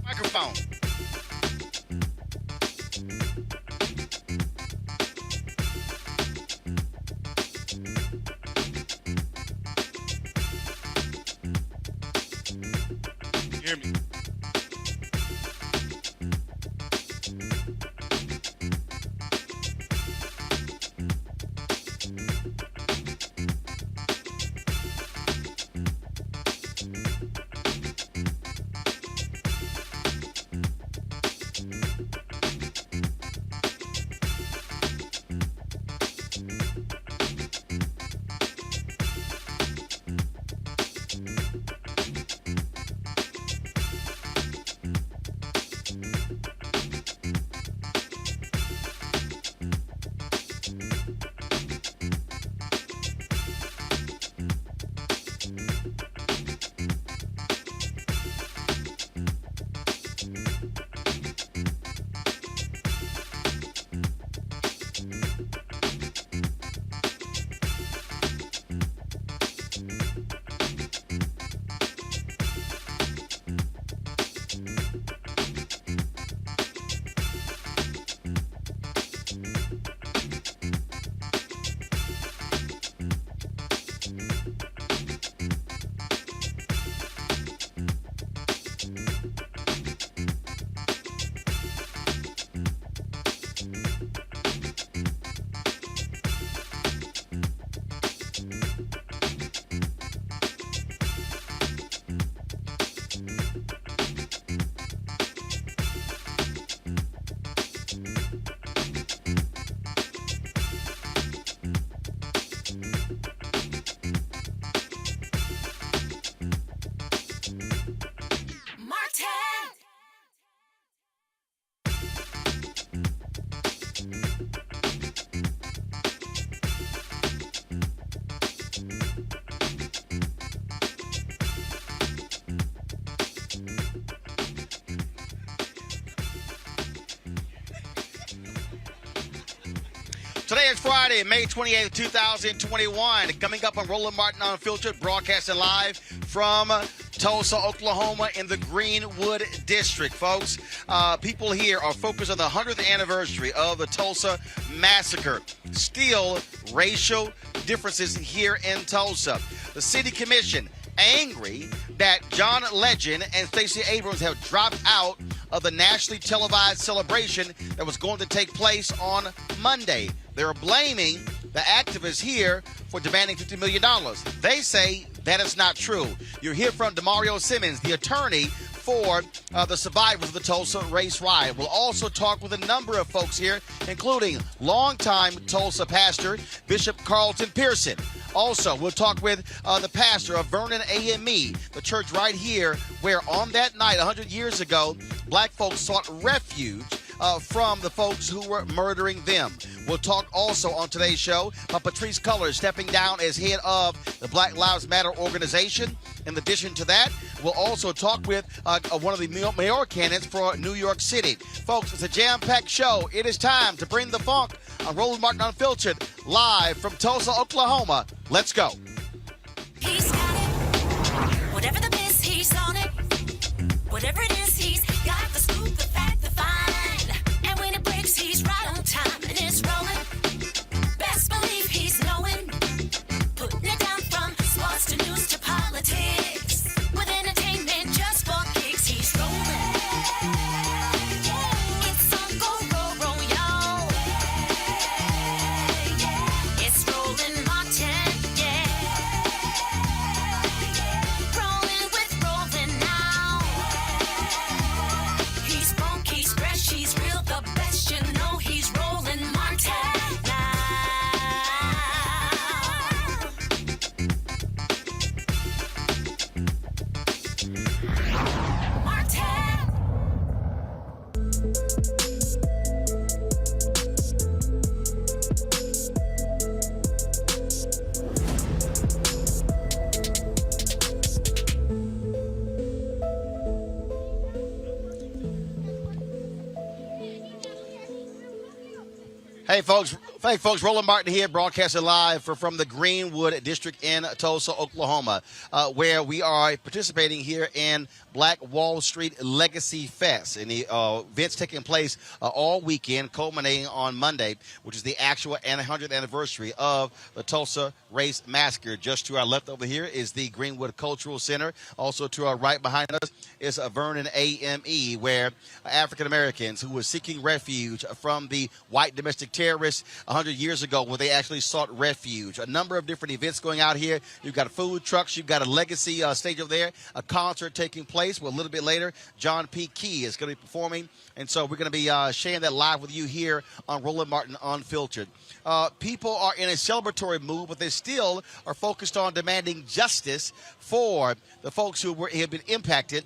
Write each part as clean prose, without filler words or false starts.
Microphone. Hear me. Today is Friday, May 28th, 2021. Coming up on Roland Martin Unfiltered, broadcasting live from Tulsa, Oklahoma in the Greenwood District. Folks, people here are focused on the 100th anniversary of the Tulsa Massacre. Still racial differences here in Tulsa. The City Commission angry that John Legend and Stacey Abrams have dropped out of the nationally televised celebration that was going to take place on Monday. They're blaming the activists here for demanding $50 million. They say that is not true. You'll hear from Demario Simmons, the attorney for the survivors of the Tulsa race riot. We'll also talk with a number of folks here, including longtime Tulsa pastor, Bishop Carlton Pearson. Also, we'll talk with the pastor of Vernon AME, the church right here, where on that night, 100 years ago, black folks sought refuge from the folks who were murdering them. We'll talk also on today's show about Patrice Cullors stepping down as head of the Black Lives Matter organization. In addition to that, we'll also talk with one of the mayoral candidates for New York City. Folks, it's a jam-packed show. It is time to bring the funk on Roland Martin Unfiltered, live from Tulsa, Oklahoma. Let's go. He's got it. Whatever the biz, he's on it. Whatever it is, he's got the scoop, the fact, the find. And when it breaks, he's right on time and it's rolling. Best believe he's knowing. Putting it down from sports to news to politics. With entertainment just for kicks, he's rolling. It's on go, y'all. It's Roland Martin, yeah. Rolling with Roland now. He's funk, he's fresh, he's real, the best, you know he's Roland Martin now. Martin. Hey, folks, Roland Martin here, broadcasting live from the Greenwood District in Tulsa, Oklahoma, where we are participating here in Black Wall Street Legacy Fest. And the event's taking place all weekend, culminating on Monday, which is the actual 100th anniversary of the Tulsa Race Massacre. Just to our left over here is the Greenwood Cultural Center. Also to our right behind us is Vernon AME, where African Americans who were seeking refuge from the white domestic terrorists 100 years ago, where they actually sought refuge. A number of different events going out here. You've got food trucks. You've got a legacy stage over there, a concert taking place. Well, a little bit later, John P. Key is going to be performing. And so we're going to be sharing that live with you here on Roland Martin Unfiltered. People are in a celebratory mood, but they still are focused on demanding justice for the folks who have been impacted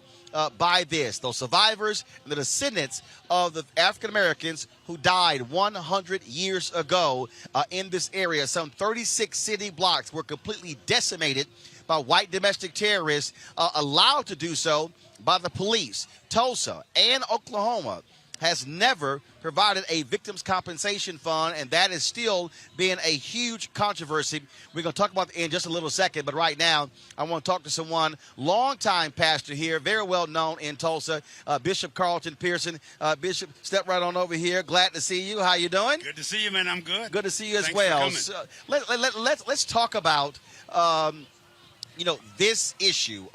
by this, those survivors and the descendants of the African Americans who died 100 years ago in this area. Some 36 city blocks were completely decimated by white domestic terrorists, allowed to do so by the police. Tulsa and Oklahoma has never provided a victims compensation fund, and that is still being a huge controversy. We're going to talk about it in just a little second, but right now I want to talk to someone, longtime pastor here, very well known in Tulsa, Bishop Carlton Pearson. Bishop, step right on over here. Glad to see you. How you doing? Good to see you, man. I'm good. Good to see you as Thanks well. for coming. So, let's talk about this issue,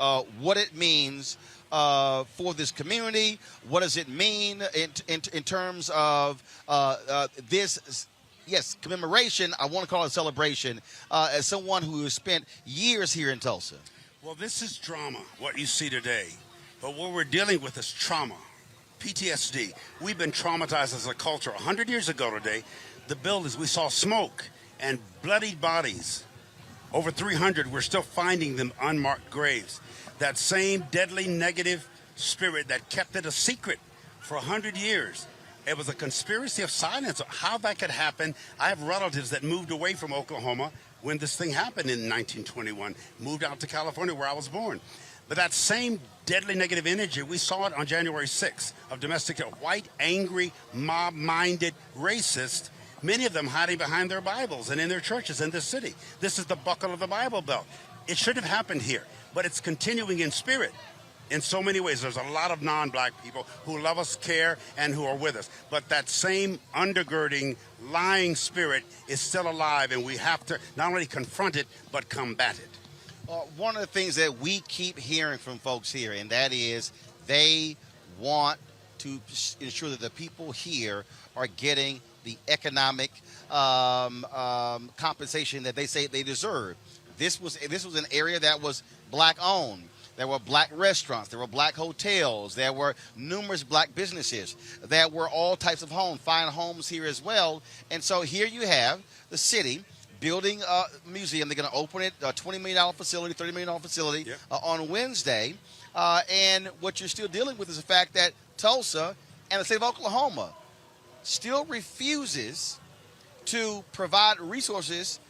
what it means for this community. What does it mean in terms of this, yes, commemoration? I want to call it a celebration, as someone who has spent years here in Tulsa. Well, this is drama, what you see today. But what we're dealing with is trauma, PTSD. We've been traumatized as a culture. 100 years ago today, the buildings, we saw smoke and bloodied bodies. Over 300, we're still finding them unmarked graves. That same deadly negative spirit that kept it a secret for 100 years. It was a conspiracy of silence. How that could happen. I have relatives that moved away from Oklahoma when this thing happened in 1921, moved out to California where I was born. But that same deadly negative energy, we saw it on January 6th of domestic, white, angry, mob-minded, racist Many of them hiding behind their Bibles and in their churches in this city. This is the buckle of the Bible Belt. It should have happened here, but it's continuing in spirit. In so many ways, there's a lot of non-black people who love us, care, and who are with us. But that same undergirding, lying spirit is still alive, and we have to not only confront it, but combat it. One of the things that we keep hearing from folks here, and that is they want to ensure that the people here are getting the economic compensation that they say they deserve. This was an area that was black-owned. There were black restaurants. There were black hotels. There were numerous black businesses. There were all types of homes, fine homes here as well. And so here you have the city building a museum. They're going to open it, a $20 million facility, $30 million facility on Wednesday. And what you're still dealing with is the fact that Tulsa and the state of Oklahoma still refuses to provide resources,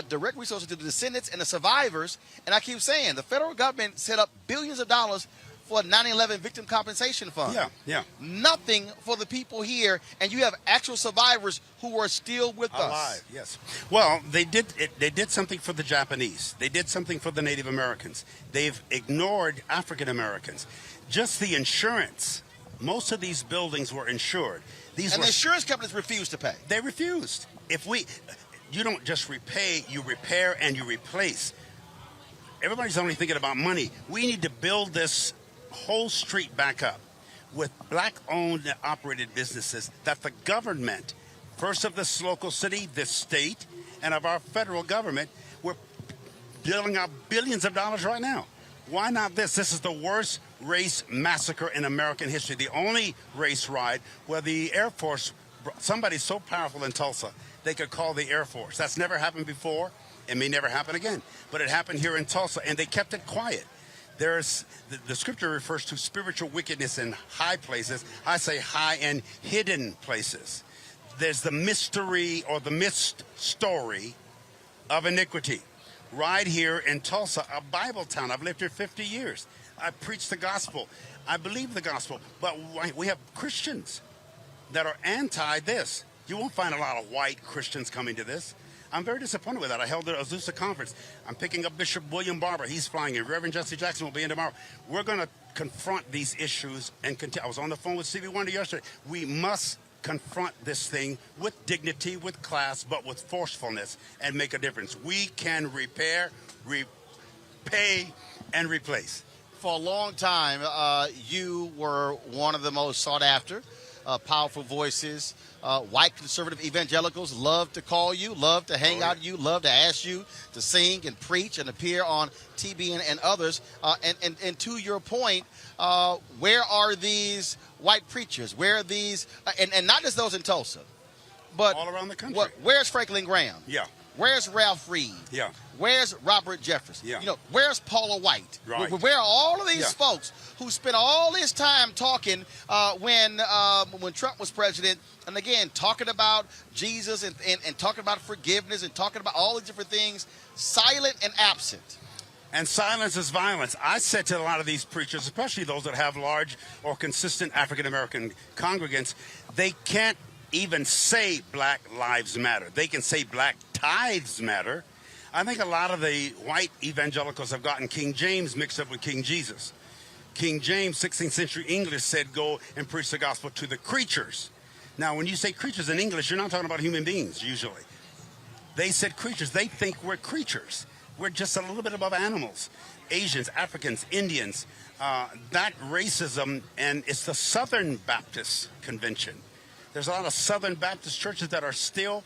direct resources to the descendants and the survivors. And I keep saying the federal government set up billions of dollars for a 9/11 victim compensation fund. Yeah. Nothing for the people here, and you have actual survivors who are still with us. Alive, yes. Well, they did something for the Japanese. They did something for the Native Americans. They've ignored African Americans. Just the insurance. Most of these buildings were insured. The insurance companies refused to pay. They refused. You don't just repay, you repair and you replace. Everybody's only thinking about money. We need to build this whole street back up with black-owned and operated businesses that the government, first of this local city, this state, and of our federal government, we're dealing out billions of dollars right now. Why not this? This is the worst race massacre in American history. The only race ride where the Air Force, somebody so powerful in Tulsa, they could call the Air Force. That's never happened before. It may never happen again. But it happened here in Tulsa, and they kept it quiet. There's the scripture refers to spiritual wickedness in high places. I say high and hidden places. There's the mystery or the mist story of iniquity. Right here in Tulsa, a Bible town. I've lived here 50 years. I preach the gospel. I believe the gospel. But we have Christians that are anti this. You won't find a lot of white Christians coming to this. I'm very disappointed with that. I held the Azusa conference. I'm picking up Bishop William Barber. He's flying in. Reverend Jesse Jackson will be in tomorrow. We're going to confront these issues and continue. I was on the phone with Stevie Wonder yesterday. We must confront this thing with dignity, with class, but with forcefulness and make a difference. We can repair, repay, and replace. For a long time, you were one of the most sought after, powerful voices. White conservative evangelicals love to call you, love to hang out with you, love to ask you to sing and preach and appear on TV and others. And to your point, where are these white preachers? Where are these, and not just those in Tulsa, but all around the country? Where's Franklin Graham? Yeah. Where's Ralph Reed? Yeah. Where's Robert Jefferson? Yeah. You know, where's Paula White? Right. Where are all of these folks who spent all this time talking when Trump was president, and again, talking about Jesus and talking about forgiveness and talking about all the different things, silent and absent? And silence is violence. I said to a lot of these preachers, especially those that have large or consistent African-American congregants, they can't even say Black Lives Matter. They can say Black Tithes Matter. I think a lot of the white evangelicals have gotten King James mixed up with King Jesus. King James, 16th century English, said go and preach the gospel to the creatures. Now, when you say creatures in English, you're not talking about human beings, usually. They said creatures. They think we're creatures. We're just a little bit above animals. Asians, Africans, Indians, that racism, and it's the Southern Baptist Convention. There's a lot of Southern Baptist churches that are still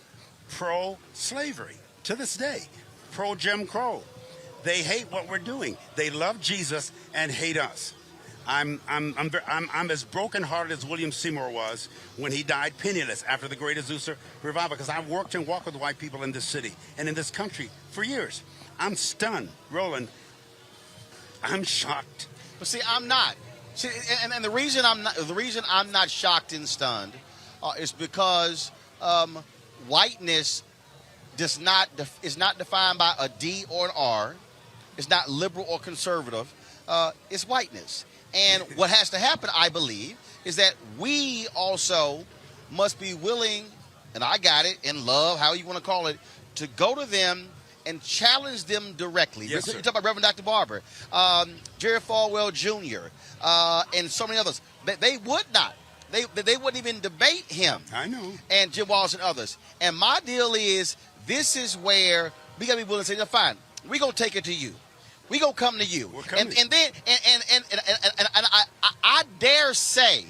pro-slavery to this day, pro-Jim Crow. They hate what we're doing. They love Jesus and hate us. I'm as brokenhearted as William Seymour was when he died penniless after the Great Azusa revival, because I've worked and walked with white people in this city and in this country for years. I'm stunned, Roland. I'm shocked. But see, I'm not. See, and the reason I'm not shocked and stunned is because whiteness is not defined by a D or an R. It's not liberal or conservative. It's whiteness. And what has to happen, I believe, is that we also must be willing and I got it, in love, how you want to call it, to go to them and challenge them directly. Yes, You're sir. talking about Reverend Dr. Barber, Jerry Falwell Jr., and so many others. They would not. They wouldn't even debate him. I know. And Jim Walls and others. And my deal is, this is where we got to be willing to say, no, fine, we're going to take it to you. We're going to come to you. We're coming. And then I dare say,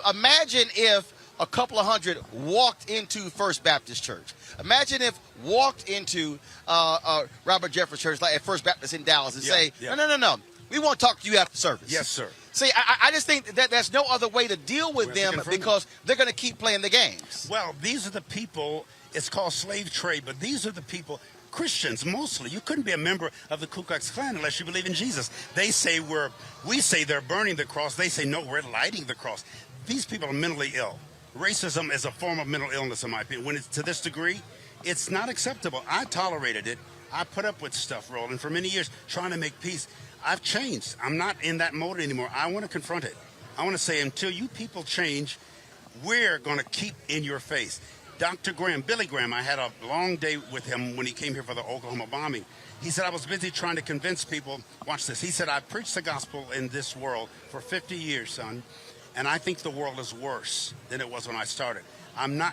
imagine if a couple of hundred walked into First Baptist Church. Imagine if walked into Robert Jefferson Church, like at First Baptist in Dallas, and say, no, we want to talk to you after service. Yes, sir. See, I just think that there's no other way to deal with them because they're going to keep playing the games. Well, these are the people, it's called slave trade, but these are the people, Christians mostly. You couldn't be a member of the Ku Klux Klan unless you believe in Jesus. They say we say they're burning the cross. They say, no, we're lighting the cross. These people are mentally ill. Racism is a form of mental illness, in my opinion. When it's to this degree, it's not acceptable. I tolerated it. I put up with stuff, Roland, for many years, trying to make peace. I've changed. I'm not in that mode anymore. I want to confront it. I want to say, until you people change, we're going to keep in your face. Dr. Graham, Billy Graham, I had a long day with him when he came here for the Oklahoma bombing. He said, I was busy trying to convince people. Watch this. He said, I preached the gospel in this world for 50 years, son, and I think the world is worse than it was when I started.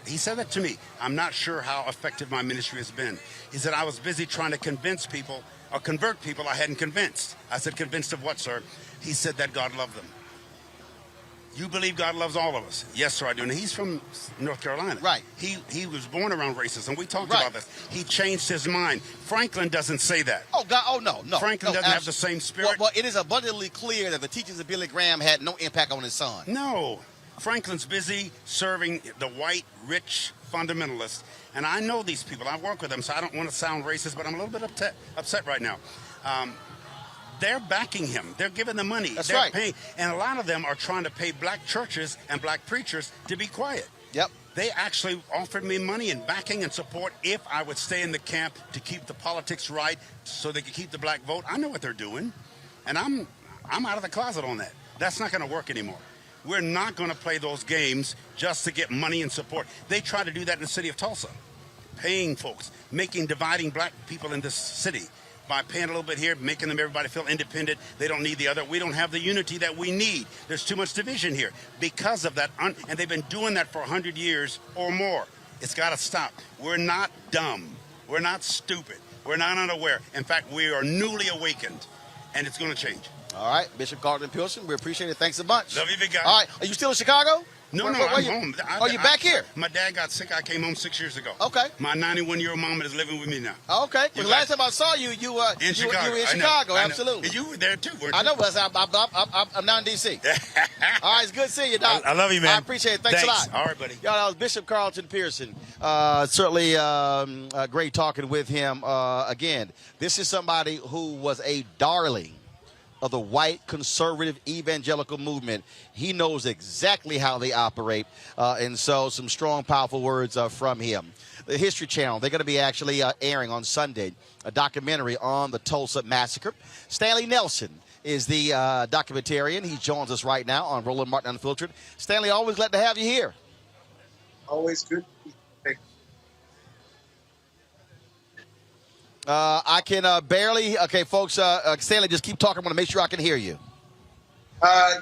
He said that to me. I'm not sure how effective my ministry has been. He said, I was busy trying to convince people or convert people I hadn't convinced. I said, convinced of what, sir? He said that God loved them. You believe God loves all of us? Yes, sir, I do. And he's from North Carolina. Right. He was born around racism. We talked about this. He changed his mind. Franklin doesn't say that. Oh, God. Oh, no. Franklin doesn't have the same spirit. Well, it is abundantly clear that the teachings of Billy Graham had no impact on his son. No. Franklin's busy serving the white, rich fundamentalists. And I know these people. I work with them, so I don't want to sound racist, but I'm a little bit upset right now. They're backing him. They're giving the money. That's They're right. paying. And a lot of them are trying to pay black churches and black preachers to be quiet. Yep. They actually offered me money and backing and support if I would stay in the camp to keep the politics right so they could keep the black vote. I know what they're doing. And I'm out of the closet on that. That's not going to work anymore. We're not going to play those games just to get money and support. They try to do that in the city of Tulsa, paying folks, dividing black people in this city by paying a little bit here, making them everybody feel independent. They don't need the other. We don't have the unity that we need. There's too much division here because of that. And they've been doing that for 100 years or more. It's got to stop. We're not dumb. We're not stupid. We're not unaware. In fact, we are newly awakened, and it's going to change. All right, Bishop Carlton Pearson, we appreciate it. Thanks a bunch. Love you, big guy. All right, are you still in Chicago? No, Where I'm you? home. You're back here? My dad got sick. I came home 6 years ago. Okay. My 91-year-old mama is living with me now. Okay. You Well, last time I saw you, you were in Chicago. I know. Absolutely. You were there too, weren't you? I know, but I'm now in D.C. All right, it's good seeing you, Doc. I love you, man. I appreciate it. Thanks a lot. All right, buddy. Y'all, that was Bishop Carlton Pearson. Certainly great talking with him. Again, this is somebody who was a darling of the white conservative evangelical movement. He knows exactly how they operate, and so some strong, powerful words from him. The History Channel, they're going to be actually airing on Sunday a documentary on the Tulsa Massacre. Stanley Nelson is the documentarian. He joins us right now on Roland Martin Unfiltered. Stanley, always glad to have you here. Always good. I can barely. Okay, folks. Stanley, just keep talking. I want to make sure I can hear you.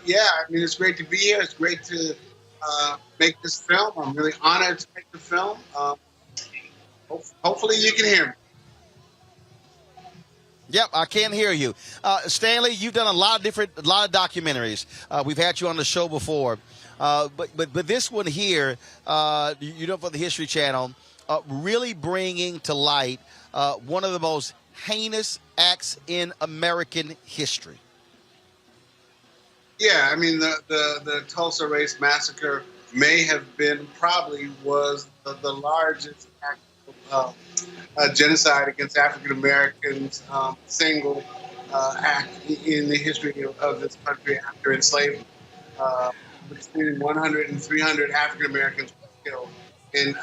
Yeah, I mean, it's great to be here. It's great to make this film. I'm really honored to make the film. Hopefully, you can hear me. Yep, I can hear you. Stanley, you've done a lot of documentaries. We've had you on the show before, but this one here, you know, for the History Channel, really bringing to light one of the most heinous acts in American history. Yeah, I mean, the Tulsa Race Massacre may have been, probably was the largest act of genocide against African Americans, single act in the history of this country after enslavement. Between 100 and 300 African Americans were killed, and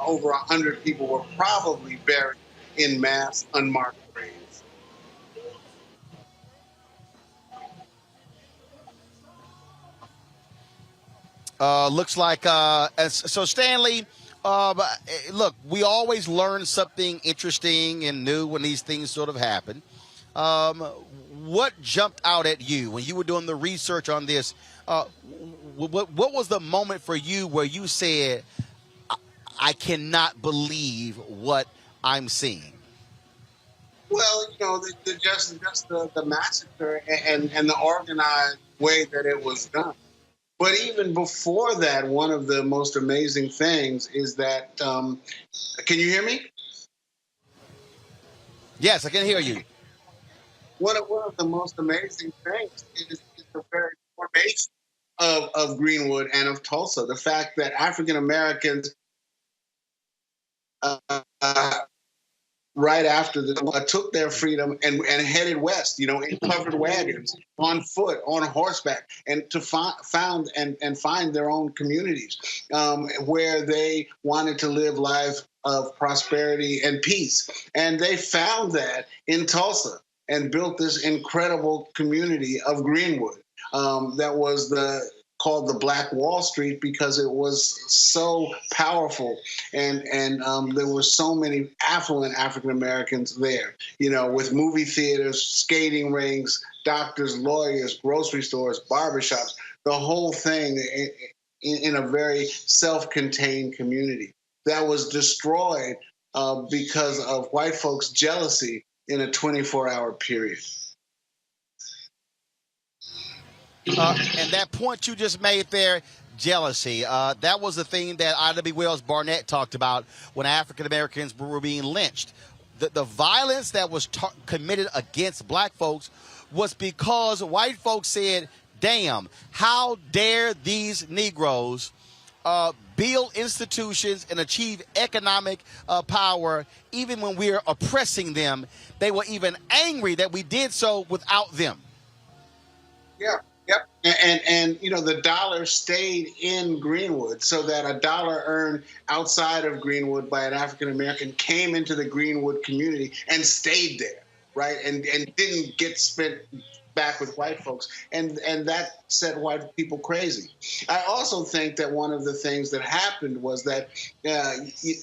over 100 people were probably buried in mass unmarked graves. Looks like so Stanley. Look, we always learn something interesting and new when these things sort of happen. What jumped out at you when you were doing the research on this? What was the moment for you where you said, I cannot believe what I'm seeing? Well, just the massacre and the organized way that it was done. But even before that, one of the most amazing things is that, can you hear me? Yes, I can hear you. One of the most amazing things is the very formation of Greenwood and of Tulsa. The fact that African Americans, right after took their freedom and headed west, in covered wagons, on foot, on horseback, and to find their own communities where they wanted to live lives of prosperity and peace. And they found that in Tulsa and built this incredible community of Greenwood that was called the Black Wall Street because it was so powerful, and there were so many affluent African Americans there, with movie theaters, skating rinks, doctors, lawyers, grocery stores, barbershops, the whole thing in a very self-contained community that was destroyed because of white folks' jealousy in a 24-hour period. And that point you just made there, jealousy, that was the thing that Ida B. Wells Barnett talked about when African Americans were being lynched. The violence that was committed against black folks was because white folks said, damn, how dare these Negroes build institutions and achieve economic power even when we're oppressing them. They were even angry that we did so without them. Yeah. Yep. And the dollar stayed in Greenwood, so that a dollar earned outside of Greenwood by an African American came into the Greenwood community and stayed there, right? And didn't get spent back with white folks. And that set white people crazy. I also think that one of the things that happened was that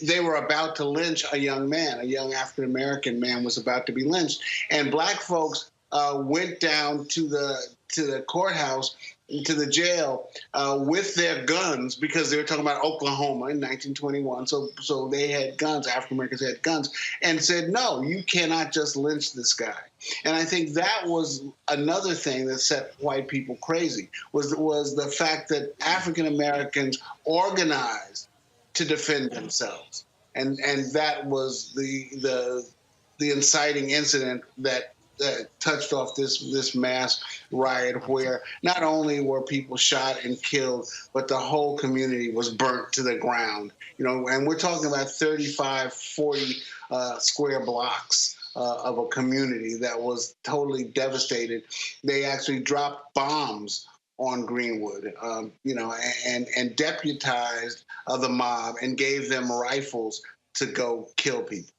they were about to lynch a young man. A young African American man was about to be lynched. And black folks went down to the courthouse, to the jail, with their guns, because they were talking about Oklahoma in 1921. So they had guns. African Americans had guns, and said, "No, you cannot just lynch this guy." And I think that was another thing that set white people crazy, was the fact that African Americans organized to defend themselves, and that was the inciting incident that touched off this mass riot, where not only were people shot and killed, but the whole community was burnt to the ground. And we're talking about 35, 40 square blocks of a community that was totally devastated. They actually dropped bombs on Greenwood, and deputized the mob and gave them rifles to go kill people.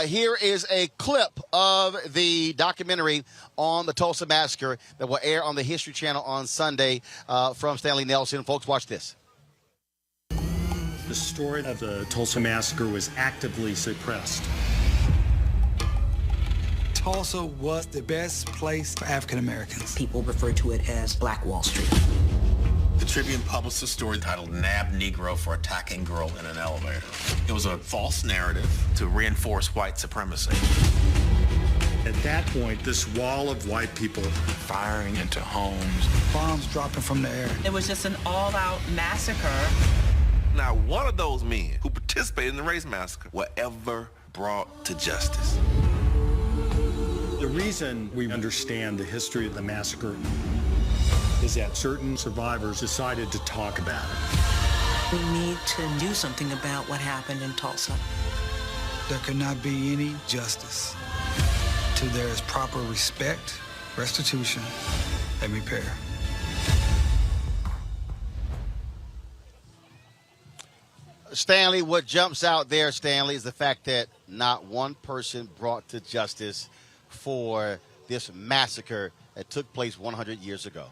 Here is a clip of the documentary on the Tulsa Massacre that will air on the History Channel on Sunday from Stanley Nelson. Folks, watch this. The story of the Tulsa Massacre was actively suppressed. Tulsa was the best place for African Americans. People refer to it as Black Wall Street. The Tribune published a story titled "Nabbed Negro for Attacking Girl in an Elevator." It was a false narrative to reinforce white supremacy. At that point, this wall of white people Firing into homes. Bombs dropping from the air. It was just an all-out massacre. Not one of those men who participated in the race massacre were ever brought to justice. The reason we understand the history of the massacre is that certain survivors decided to talk about it. We need to do something about what happened in Tulsa. There could not be any justice till there is proper respect, restitution, and repair. Stanley, what jumps out there, Stanley, is the fact that not one person brought to justice for this massacre that took place 100 years ago.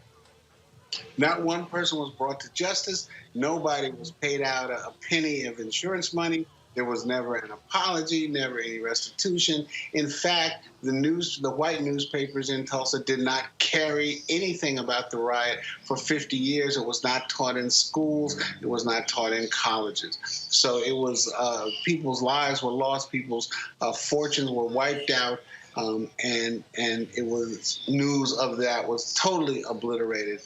Not one person was brought to justice. Nobody was paid out a penny of insurance money. There was never an apology, never any restitution. In fact, the white newspapers in Tulsa did not carry anything about the riot for 50 years. It was not taught in schools. It was not taught in colleges. So it was people's lives were lost, people's fortunes were wiped out, and it was news of that was totally obliterated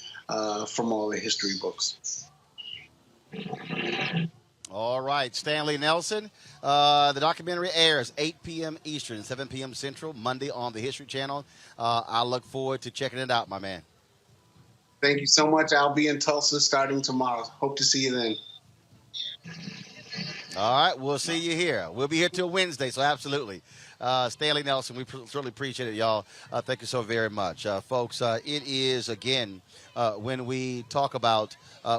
from all the history books. All right, Stanley Nelson. The documentary airs 8 p.m. Eastern, 7 p.m. Central, Monday on the History Channel. I look forward to checking it out, my man. Thank you so much. I'll be in Tulsa starting tomorrow. Hope to see you then. All right, we'll see you here. We'll be here till Wednesday, so absolutely. Stanley Nelson, we certainly appreciate it, y'all. Thank you so very much. Folks, it is, again, when we talk about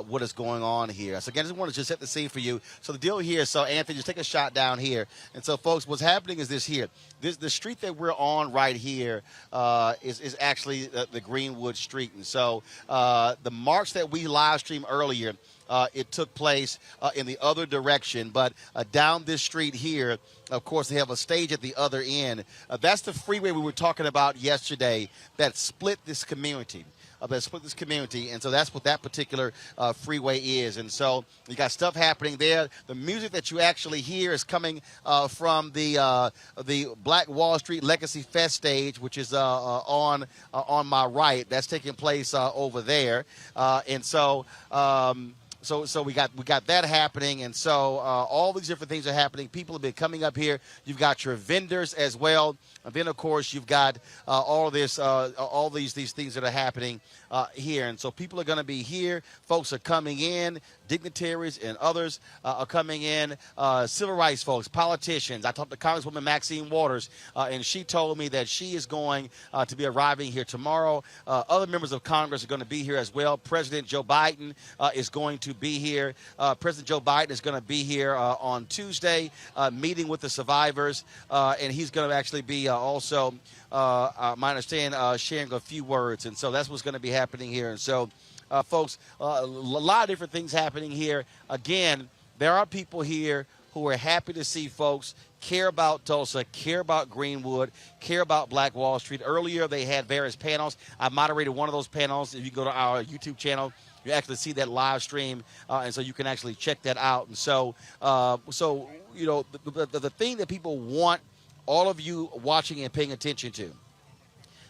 what is going on here. So, again, I just want to set the scene for you. So the deal here, so, Anthony, just take a shot down here. And so, folks, what's happening is this here. The street that we're on right here is actually the Greenwood Street. And so the march that we live streamed earlier, it took place in the other direction, but down this street here, of course, they have a stage at the other end. That's the freeway we were talking about yesterday that split this community. And so that's what that particular freeway is. And so you got stuff happening there. The music that you actually hear is coming from the Black Wall Street Legacy Fest stage, which is on my right. That's taking place over there. So we got that happening, and so all these different things are happening. People have been coming up here. You've got your vendors as well, and then of course you've got all these things that are happening here, and so people are going to be here. Folks are coming in. Dignitaries and others are coming in. Civil rights folks, politicians. I talked to Congresswoman Maxine Waters, and she told me that she is going to be arriving here tomorrow. Other members of Congress are going to be here as well. President Joe Biden is going to be here. President Joe Biden is going to be here on Tuesday, meeting with the survivors, and he's going to actually be also, my understanding, sharing a few words. And so that's what's going to be happening here. And so, folks, a lot of different things happening here. Again, there are people here who are happy to see folks care about Tulsa, care about Greenwood, care about Black Wall Street. Earlier, they had various panels. I moderated one of those panels. If you go to our YouTube channel, you actually see that live stream, and so you can actually check that out. And so, you know, the thing that people want all of you watching and paying attention to,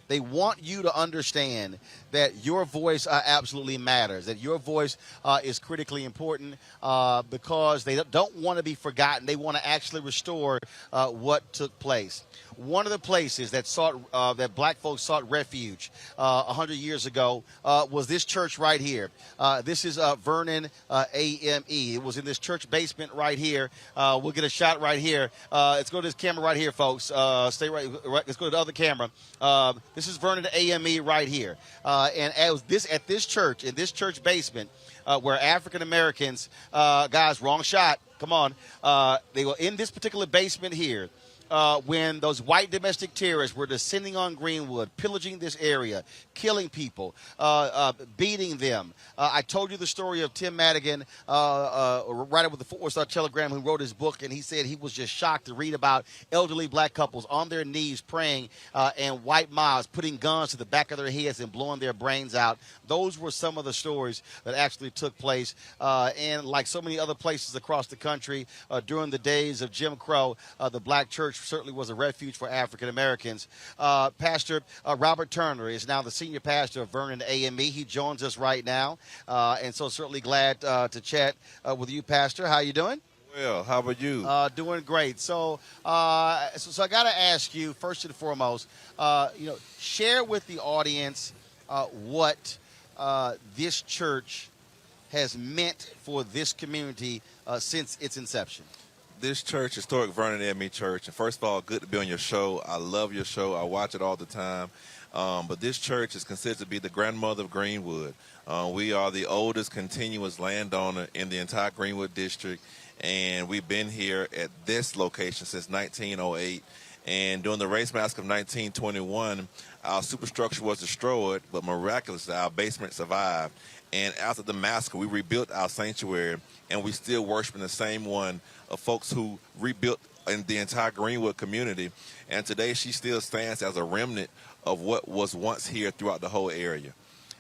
they want you to understand that your voice absolutely matters, that your voice is critically important because they don't want to be forgotten. They want to actually restore what took place. One of the places that that black folks sought refuge 100 years ago was this church right here. This is Vernon AME. It was in this church basement right here. We'll get a shot right here. Let's go to this camera right here, folks. Stay right. Let's go to the other camera. This is Vernon AME right here. And at this church, in this church basement, where African Americans, guys, wrong shot. Come on. They were in this particular basement here. When those white domestic terrorists were descending on Greenwood, pillaging this area, killing people, beating them. I told you the story of Tim Madigan, writer with the Fort Worth Star-Telegram, who wrote his book, and he said he was just shocked to read about elderly black couples on their knees praying and white mobs putting guns to the back of their heads and blowing their brains out. Those were some of the stories that actually took place. And like so many other places across the country, during the days of Jim Crow, the black church certainly was a refuge for African Americans. Pastor Robert Turner is now the senior pastor of Vernon AME. He joins us right now, and so certainly glad to chat with you, Pastor. How you doing? Well, how about you? Doing great. So I got to ask you first and foremost, share with the audience what this church has meant for this community since its inception. This church, Historic Vernon AME Church, and first of all, good to be on your show. I love your show. I watch it all the time. But this church is considered to be the grandmother of Greenwood. We are the oldest continuous landowner in the entire Greenwood district, and we've been here at this location since 1908. And during the race massacre of 1921, our superstructure was destroyed, but miraculously, our basement survived. And after the massacre, we rebuilt our sanctuary, and we still worship in the same one of folks who rebuilt in the entire Greenwood community. And today, she still stands as a remnant of what was once here throughout the whole area.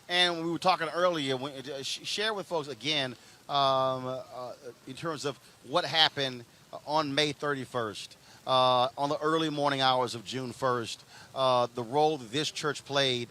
And we were talking earlier, share with folks again in terms of what happened on May 31st. On the early morning hours of June 1st, the role that this church played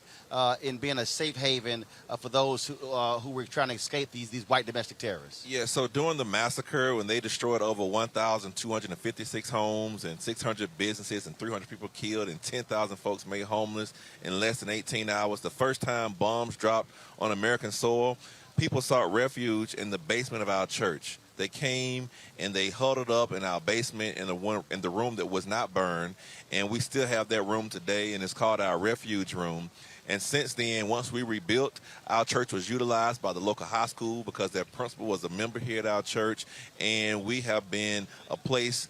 in being a safe haven for those who were trying to escape these white domestic terrorists. Yeah, so during the massacre, when they destroyed over 1,256 homes and 600 businesses and 300 people killed and 10,000 folks made homeless in less than 18 hours, the first time bombs dropped on American soil, people sought refuge in the basement of our church. They came and they huddled up in our basement in the room that was not burned, and we still have that room today, and it's called our refuge room. And since then, once we rebuilt, our church was utilized by the local high school because their principal was a member here at our church, and we have been a place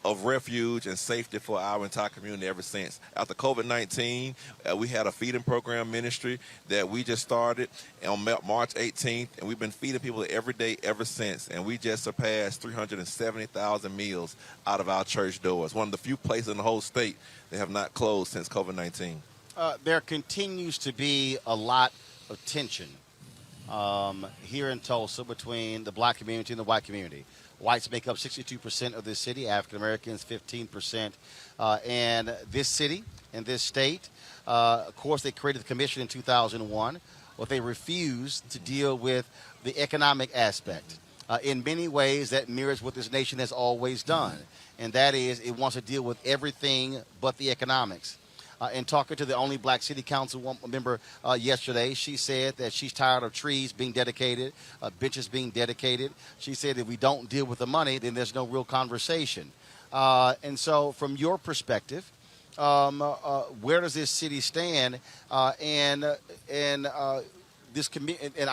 of refuge and safety for our entire community ever since. After COVID-19, we had a feeding program ministry that we just started on March 18th, and we've been feeding people every day ever since, and we just surpassed 370,000 meals out of our church doors. One of the few places in the whole state that have not closed since COVID-19. There continues to be a lot of tension here in Tulsa between the black community and the white community. Whites make up 62% of this city, African Americans 15%. And this city and this state, of course, they created the commission in 2001, but they refused to deal with the economic aspect. In many ways, that mirrors what this nation has always done, and that is it wants to deal with everything but the economics. And talking to the only black city council member yesterday, she said that she's tired of trees being dedicated, benches being dedicated. She said if we don't deal with the money, then there's no real conversation. And so from your perspective, where does this city stand? And I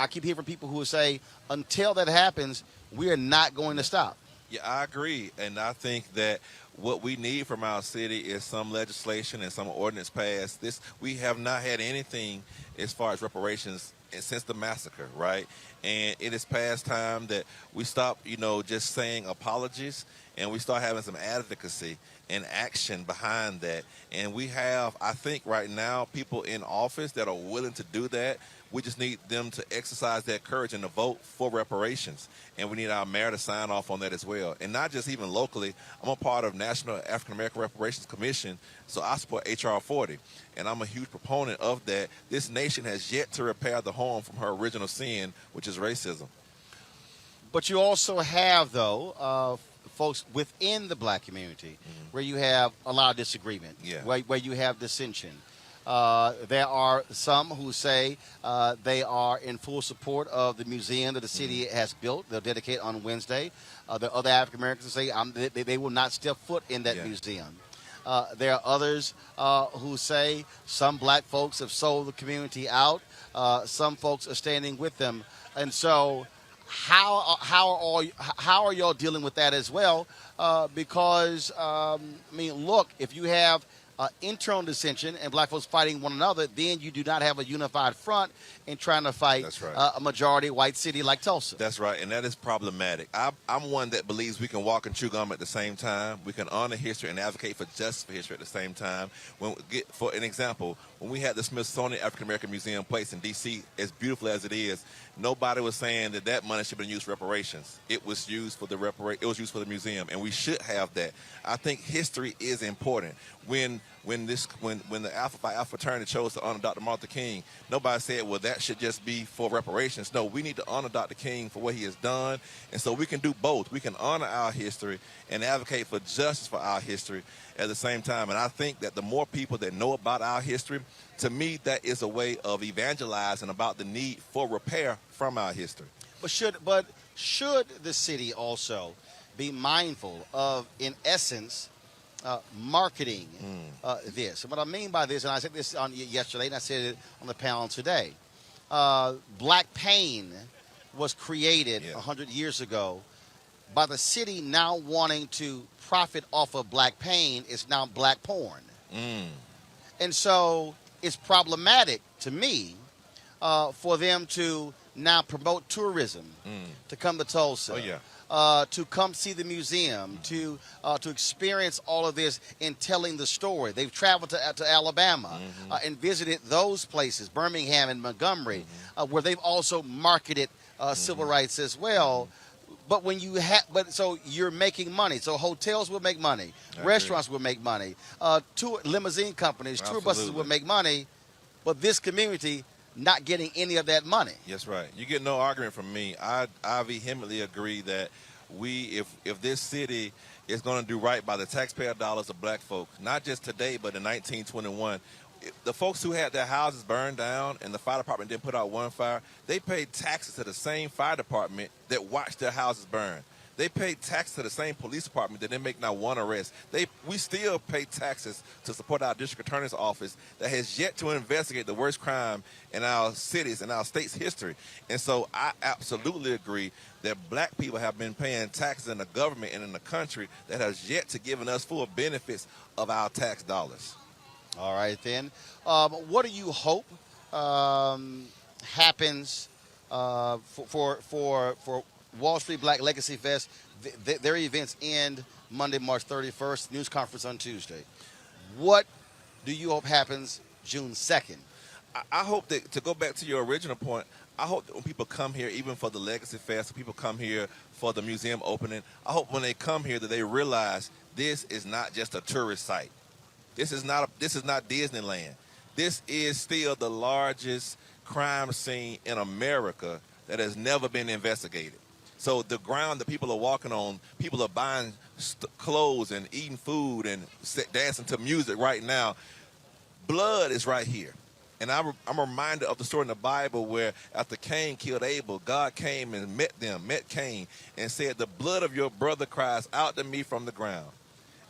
keep hearing from people who say, until that happens, we are not going to stop. Yeah, I agree. And I think that what we need from our city is some legislation and some ordinance passed. We have not had anything as far as reparations since the massacre, right? And it is past time that we stop, just saying apologies, and we start having some advocacy and action behind that. And we have, I think right now, people in office that are willing to do that. We just need them to exercise that courage and to vote for reparations. And we need our mayor to sign off on that as well. And not just even locally. I'm a part of National African American Reparations Commission, so I support H.R. 40. And I'm a huge proponent of that. This nation has yet to repair the harm from her original sin, which is racism. But you also have, though, folks within the black community where you have a lot of disagreement, where you have dissension. There are some who say they are in full support of the museum that the city has built. They'll dedicate on Wednesday. The other African Americans say they will not step foot in that museum. There are others who say some black folks have sold the community out. Some folks are standing with them. And so how are y'all dealing with that as well? Because, look, if you have internal dissension and black folks fighting one another, then you do not have a unified front in trying to fight a majority white city like Tulsa. That's right, and that is problematic. I'm one that believes we can walk and chew gum at the same time. We can honor history and advocate for justice for history at the same time. For an example, when we had the Smithsonian African American Museum place in D.C., as beautiful as it is, nobody was saying that money should have been used for reparations. It was used for the museum, and we should have that. I think history is important. When the Alpha Phi Alpha fraternity chose to honor Dr. Martin Luther King, nobody said, well, that should just be for reparations. No, we need to honor Dr. King for what he has done, and so we can do both. We can honor our history and advocate for justice for our history at the same time. And I think that the more people that know about our history, to me, that is a way of evangelizing about the need for repair from our history. But should the city also be mindful of, in essence, marketing this? And what I mean by this, and I said this on yesterday, and I said it on the panel today, black pain was created 100 years ago by the city now wanting to profit off of black pain, is now black porn. And so it's problematic to me for them to now promote tourism, to come to Tulsa. Oh, yeah. To come see the museum, to experience all of this in telling the story. They've traveled to Alabama and visited those places, Birmingham and Montgomery, where they've also marketed civil rights as well. But when you so you're making money. So hotels will make money, restaurants will make money, tour limousine companies, tour buses will make money, but this community not getting any of that money. That's right. You get no argument from me. I vehemently agree that if this city is going to do right by the taxpayer dollars of black folk, not just today, but in 1921, the folks who had their houses burned down and the fire department didn't put out one fire, they paid taxes to the same fire department that watched their houses burn. They paid taxes to the same police department that didn't make not one arrest. We still pay taxes to support our district attorney's office that has yet to investigate the worst crime in our cities and our state's history. And so I absolutely agree that black people have been paying taxes in the government and in the country that has yet to given us full benefits of our tax dollars. All right, then. What do you hope happens for Wall Street Black Legacy Fest? Their events end Monday, March 31st, news conference on Tuesday. What do you hope happens June 2nd? I hope that, to go back to your original point, I hope that when people come here, even for the Legacy Fest, when people come here for the museum opening, I hope when they come here that they realize this is not just a tourist site. This is not Disneyland. This is still the largest crime scene in America that has never been investigated. So the ground that people are walking on, people are buying clothes and eating food and dancing to music right now. Blood is right here. And I'm reminded of the story in the Bible where after Cain killed Abel, God came and met Cain, and said, "The blood of your brother cries out to me from the ground."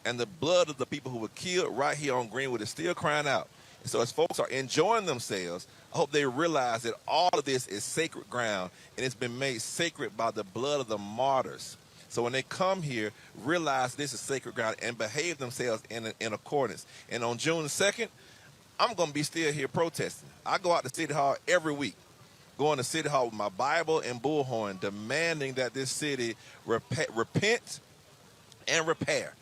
And the blood of the people who were killed right here on Greenwood is still crying out. And so as folks are enjoying themselves, I hope they realize that all of this is sacred ground, and it's been made sacred by the blood of the martyrs. So when they come here, realize this is sacred ground and behave themselves in accordance. And on June 2nd, I'm going to be still here protesting. I go out to City Hall every week, going to City Hall with my Bible and bullhorn, demanding that this city repent and repair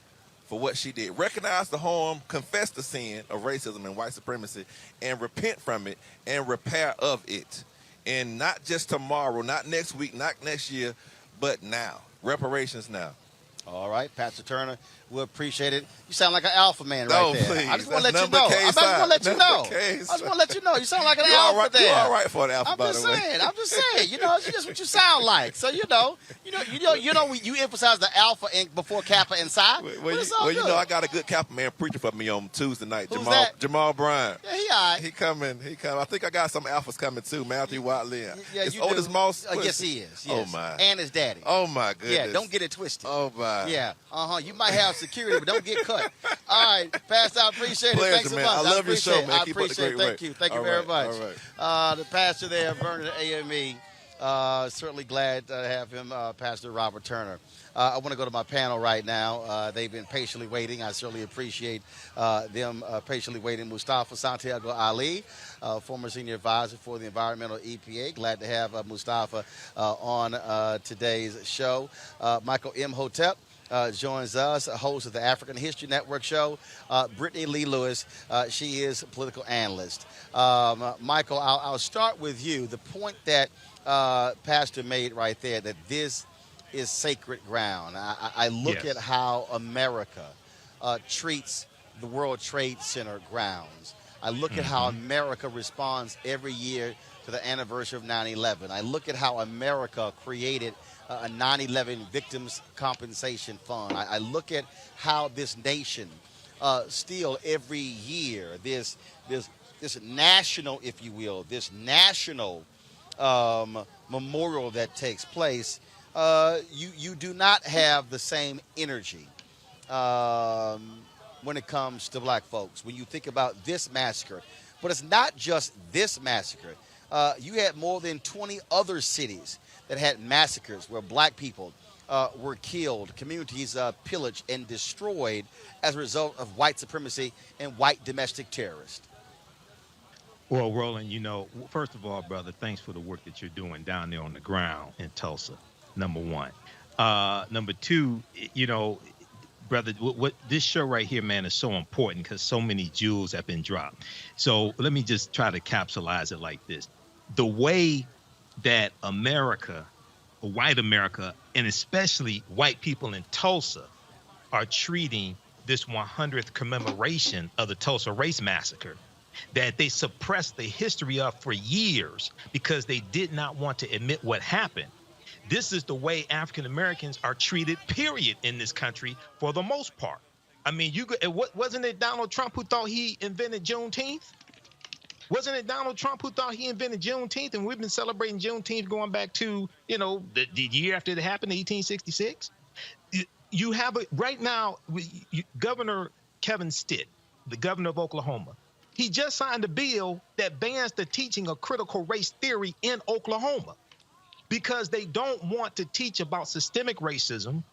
for what she did. Recognize the harm, confess the sin of racism and white supremacy, and repent from it and repair of it. And not just tomorrow, not next week, not next year, but now. Reparations now. All right, Pastor Turner, we appreciate it. You sound like an alpha man right there. Please. I just want to let you know. I just want to let you know. I just want to let you know. You sound like an alpha there. You're all right for an alpha, by the way. I'm just saying. You know, it's just what you sound like. So you know, you emphasize the alpha before Kappa and Psi. Well, you know, I got a good Kappa man preaching for me on Tuesday night. Who's that? Jamal Bryant. Yeah, he all right. He coming. I think I got some alphas coming too. Matthew Watley. Yeah, is you Otis do. Moss. Yes, he is. Yes. Oh my. And his daddy. Oh my goodness. Yeah, don't get it twisted. Oh my. Yeah. You might have security, but don't get cut. All right, Pastor, I appreciate it. Pleasure, Thanks so man. much. I love your show, man. I Keep up the appreciate it. great Thank you. work. Thank you All very right, much. all right. The pastor there, Vernon AME. Certainly glad to have him, Pastor Robert Turner. I want to go to my panel right now. They've been patiently waiting. I certainly appreciate them patiently waiting. Mustafa Santiago Ali, former senior advisor for the environmental EPA. Glad to have Mustafa on today's show. Michael M. Hotep joins us, host of the African History Network show. Brittany Lee Lewis, she is a political analyst. Michael, I'll start with you. The point that Pastor made right there, that this is sacred ground. I look at how America treats the World Trade Center grounds. I look at how America responds every year to the anniversary of 9/11. I look at how America created a 9/11 victims compensation fund. I look at how this nation still every year, this national, if you will, this national memorial that takes place, you do not have the same energy when it comes to black folks. When you think about this massacre, but it's not just this massacre. You had more than 20 other cities that had massacres where black people were killed, communities pillaged and destroyed as a result of white supremacy and white domestic terrorists. Well, Roland, first of all, brother, thanks for the work that you're doing down there on the ground in Tulsa. Number one. Number two, brother, what this show right here, man, is so important because so many jewels have been dropped. So let me just try to capsulize it like this. The way that America, white America, and especially white people in Tulsa are treating this 100th commemoration of the Tulsa Race Massacre, that they suppressed the history of for years because they did not want to admit what happened. This is the way African Americans are treated, period, in this country for the most part. I mean, wasn't it Donald Trump who thought he invented Juneteenth? Wasn't it Donald Trump who thought he invented Juneteenth? And we've been celebrating Juneteenth going back to, the year after it happened, 1866. You have right now, Governor Kevin Stitt, the governor of Oklahoma, he just signed a bill that bans the teaching of critical race theory in Oklahoma because they don't want to teach about systemic racism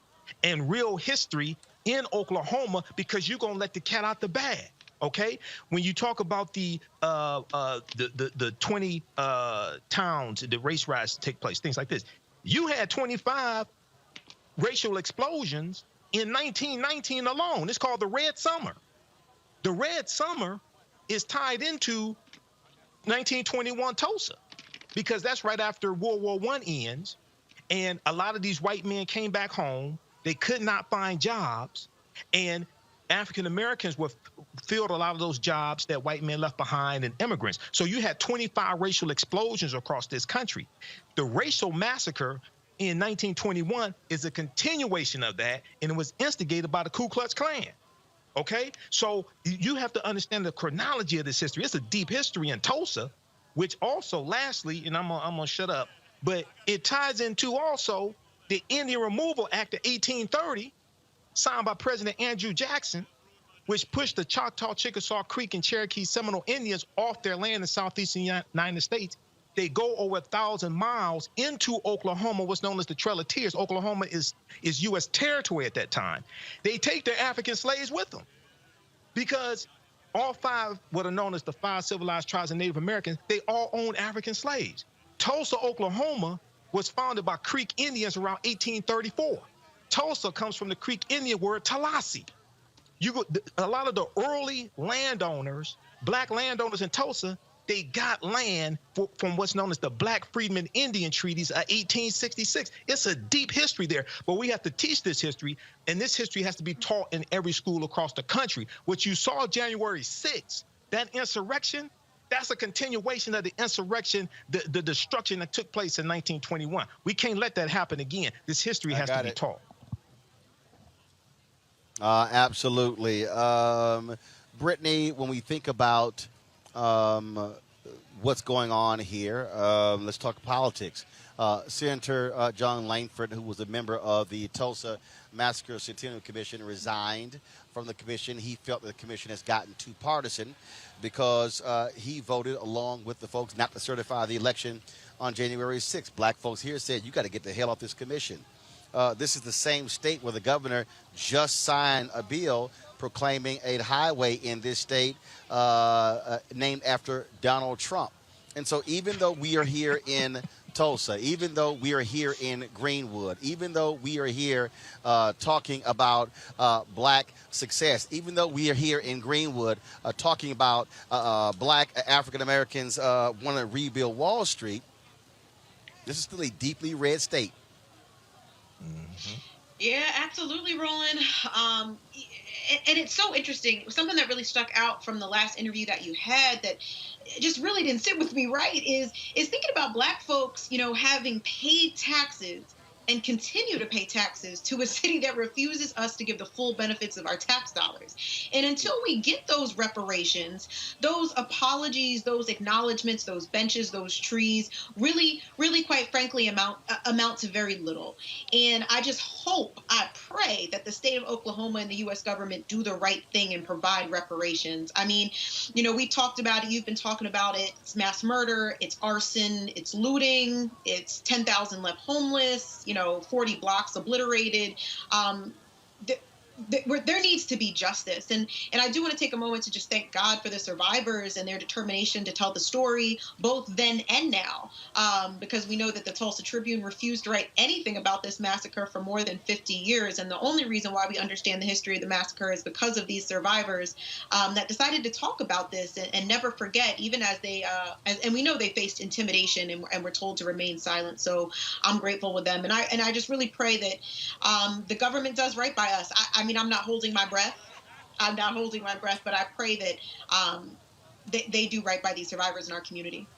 and real history in Oklahoma because you're going to let the cat out the bag. Okay, when you talk about the 20 towns, the race riots take place, things like this, you had 25 racial explosions in 1919 alone. It's called the Red Summer. The Red Summer is tied into 1921 Tulsa because that's right after World War I ends, and a lot of these white men came back home. They could not find jobs, and African Americans filled a lot of those jobs that white men left behind and immigrants. So you had 25 racial explosions across this country. The racial massacre in 1921 is a continuation of that, and it was instigated by the Ku Klux Klan. Okay, so you have to understand the chronology of this history. It's a deep history in Tulsa, which also, lastly, and I'm gonna shut up, but it ties into also the Indian Removal Act of 1830, signed by President Andrew Jackson, which pushed the Choctaw, Chickasaw, Creek, and Cherokee Seminole Indians off their land in southeastern United States. They go over 1,000 miles into Oklahoma, what's known as the Trail of Tears. Oklahoma is U.S. territory at that time. They take their African slaves with them because all five, what are known as the five civilized tribes of Native Americans, they all own African slaves. Tulsa, Oklahoma was founded by Creek Indians around 1834. Tulsa comes from the Creek Indian word Tallahassee. A lot of the early landowners, black landowners in Tulsa, they got land from what's known as the Black Freedmen Indian Treaties of 1866. It's a deep history there, but we have to teach this history, and this history has to be taught in every school across the country. What you saw January 6th, that insurrection, that's a continuation of the insurrection, the destruction that took place in 1921. We can't let that happen again. This history has to be taught. Absolutely. Brittany, when we think about what's going on here, let's talk politics. Senator John Langford, who was a member of the Tulsa Massacre Centennial Commission, resigned from the commission. He felt that the commission has gotten too partisan because he voted along with the folks not to certify the election on January 6th. Black folks here said, you got to get the hell off this commission. This is the same state where the governor just signed a bill proclaiming a highway in this state named after Donald Trump. And so even though we are here in Tulsa, even though we are here in Greenwood, even though we are here talking about black success, even though we are here in Greenwood talking about black African Americans want to rebuild Wall Street, this is still a deeply red state. Mm-hmm. Yeah, absolutely, Roland. And it's so interesting. Something that really stuck out from the last interview that you had that just really didn't sit with me right is thinking about black folks, having paid taxes and continue to pay taxes to a city that refuses us to give the full benefits of our tax dollars. And until we get those reparations, those apologies, those acknowledgments, those benches, those trees, really, really, quite frankly, amount to very little. And I just hope, I pray that the state of Oklahoma and the U.S. government do the right thing and provide reparations. I mean, we talked about it. You've been talking about it. It's mass murder. It's arson. It's looting. It's 10,000 left homeless. 40 blocks obliterated. There needs to be justice. And I do want to take a moment to just thank God for the survivors and their determination to tell the story, both then and now, because we know that the Tulsa Tribune refused to write anything about this massacre for more than 50 years. And the only reason why we understand the history of the massacre is because of these survivors that decided to talk about this and never forget, even as they, and we know they faced intimidation and were told to remain silent. So I'm grateful with them. And I just really pray that the government does right by us. I mean, I'm not holding my breath. But I pray that they do right by these survivors in our community.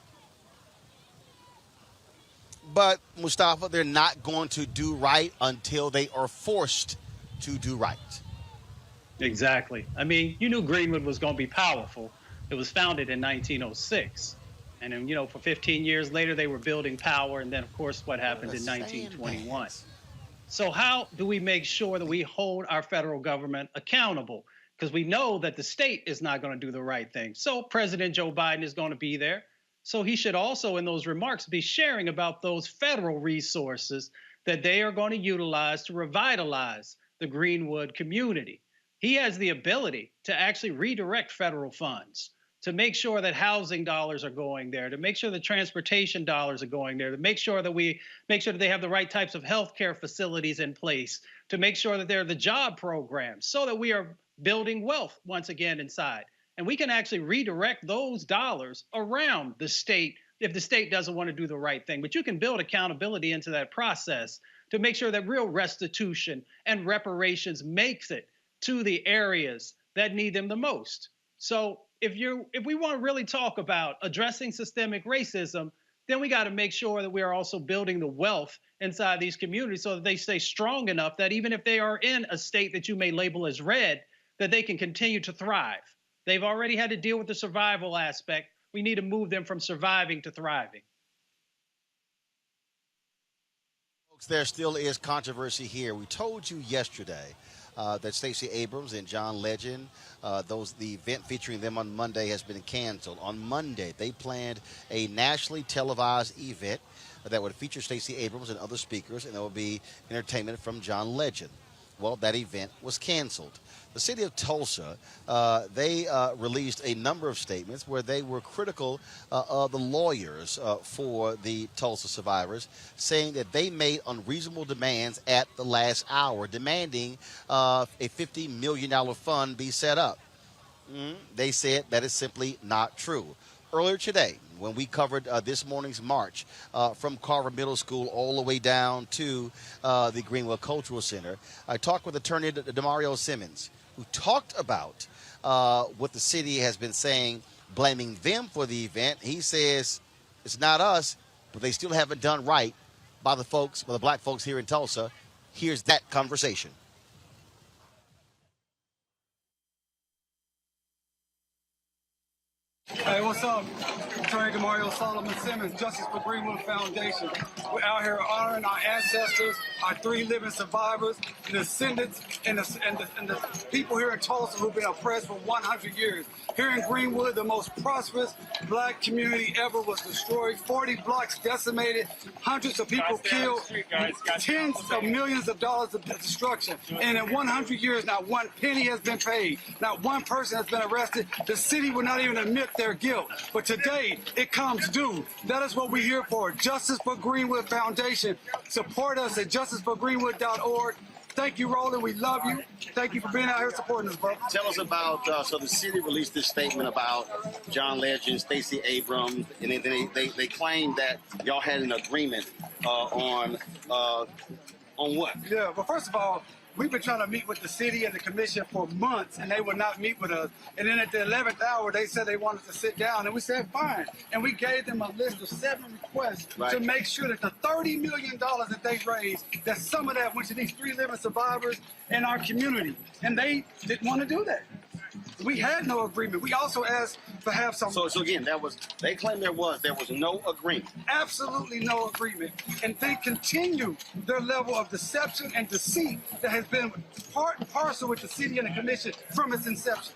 But, Mustafa, they're not going to do right until they are forced to do right. Exactly. I mean, you knew Greenwood was going to be powerful. It was founded in 1906. And then, for 15 years later, they were building power. And then, of course, what happened in 1921. So how do we make sure that we hold our federal government accountable? Because we know that the state is not going to do the right thing. So President Joe Biden is going to be there. So he should also, in those remarks, be sharing about those federal resources that they are going to utilize to revitalize the Greenwood community. He has the ability to actually redirect federal funds, to make sure that housing dollars are going there, to make sure that transportation dollars are going there, to make sure that they have the right types of healthcare facilities in place, to make sure that there are the job programs so that we are building wealth once again inside. And we can actually redirect those dollars around the state if the state doesn't want to do the right thing. But you can build accountability into that process to make sure that real restitution and reparations makes it to the areas that need them the most. So if we want to really talk about addressing systemic racism, then we got to make sure that we are also building the wealth inside these communities so that they stay strong enough that even if they are in a state that you may label as red, that they can continue to thrive. They've already had to deal with the survival aspect. We need to move them from surviving to thriving. Folks, there still is controversy here. We told you yesterday that Stacey Abrams and John Legend, the event featuring them on Monday has been canceled. On Monday, they planned a nationally televised event that would feature Stacey Abrams and other speakers, and there would be entertainment from John Legend. Well, that event was canceled. The city of Tulsa, they released a number of statements where they were critical of the lawyers for the Tulsa survivors, saying that they made unreasonable demands at the last hour, demanding a $50 million fund be set up. They said that is simply not true. Earlier today, when we covered this morning's march from Carver Middle School all the way down to the Greenwood Cultural Center, I talked with attorney Demario Simmons, who talked about what the city has been saying, blaming them for the event. He says it's not us, but they still haven't done right by the black folks here in Tulsa. Here's that conversation. Hey, what's up? Attorney Demario Solomon Simmons, Justice for Greenwood Foundation. We're out here honoring our ancestors, our 3 living survivors, the descendants, and the people here in Tulsa who've been oppressed for 100 years. Here in Greenwood, the most prosperous black community ever was destroyed. 40 blocks decimated, hundreds of people killed, tens of millions of dollars of destruction. And in 100 years, not one penny has been paid. Not one person has been arrested. The city would not even admit their guilt. But today, it comes due. That is what we're here for. Justice for Greenwood Foundation. Support us at justiceforgreenwood.org. Thank you, Roland. We love you. Thank you for being out here supporting us, bro. Tell us about, so the city released this statement about John Legend, Stacey Abrams, and then they claimed that y'all had an agreement on what? Yeah, well, first of all, we've been trying to meet with the city and the commission for months, and they would not meet with us. And then at the 11th hour, they said they wanted to sit down, and we said, fine. And we gave them a list of 7 requests to make sure that the $30 million that they raised, that some of that went to these 3 living survivors in our community. And they didn't want to do that. We had no agreement. We also asked to have some. So again, they claim there was no agreement. Absolutely no agreement. And they continue their level of deception and deceit that has been part and parcel with the city and the commission from its inception.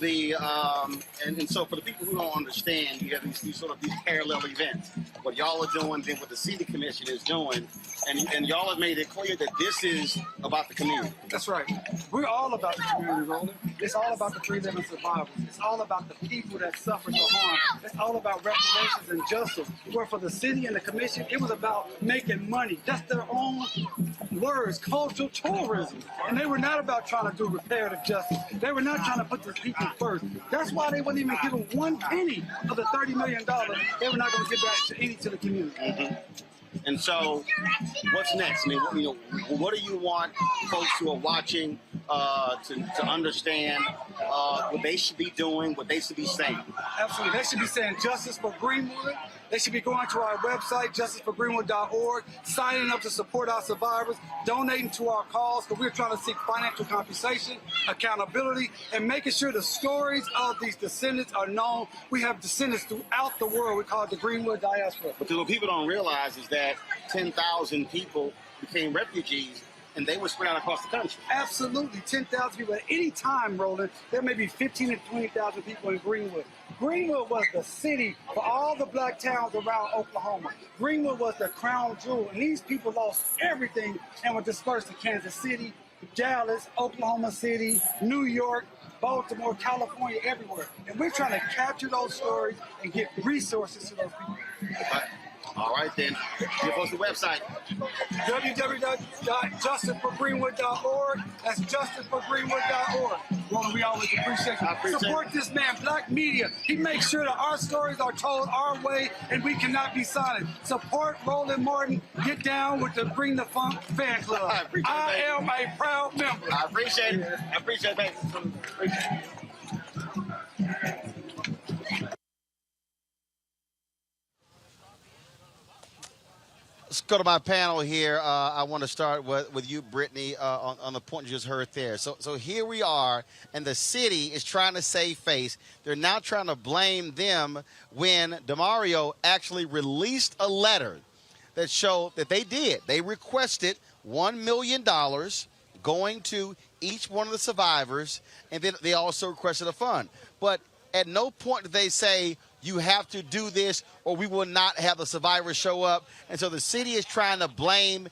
And so for the people who don't understand, you have these sort of these parallel events. What y'all are doing, then what the city commission is doing, and y'all have made it clear that this is about the community. That's right. We're all about the community, Roland. It's all about the free living survivors. It's all about the people that suffered the harm. It's all about reparations and justice. Where for the city and the commission, it was about making money. That's their own words, cultural tourism. And they were not about trying to do reparative justice. They were not trying to put the people first. That's why they wouldn't even give them one penny of the $30 million. They were not going to give that to the community. Mm-hmm. And so, what's next? I mean, what do you want folks who are watching to understand what they should be doing, what they should be saying? Absolutely. They should be saying justice for Greenwood. They should be going to our website, justiceforgreenwood.org, signing up to support our survivors, donating to our cause, because we're trying to seek financial compensation, accountability, and making sure the stories of these descendants are known. We have descendants throughout the world. We call it the Greenwood diaspora. But what people don't realize is that 10,000 people became refugees, and they were spread out across the country. Absolutely, 10,000 people. At any time, Roland, there may be 15 to 20,000 people in Greenwood. Greenwood was the city for all the black towns around Oklahoma. Greenwood was the crown jewel, and these people lost everything and were dispersed to Kansas City, Dallas, Oklahoma City, New York, Baltimore, California, everywhere. And we're trying to capture those stories and get resources to those people. All right, then. Give us the website. www.justiceforgreenwood.org. That's justiceforgreenwood.org. Roland, we always appreciate you. Support this man, Black Media. He makes sure that our stories are told our way, and we cannot be silent. Support Roland Martin. Get down with the Bring the Funk fan club. I am a proud member. I appreciate it. I appreciate it. Let's go to my panel here. I want to start with you, Brittany, on the point you just heard there. So here we are, and the city is trying to save face. They're now trying to blame them when DeMario actually released a letter that showed that they did. They requested $1 million going to each one of the survivors, and then they also requested a fund. But at no point did they say, you have to do this or we will not have the survivors show up. And so the city is trying to blame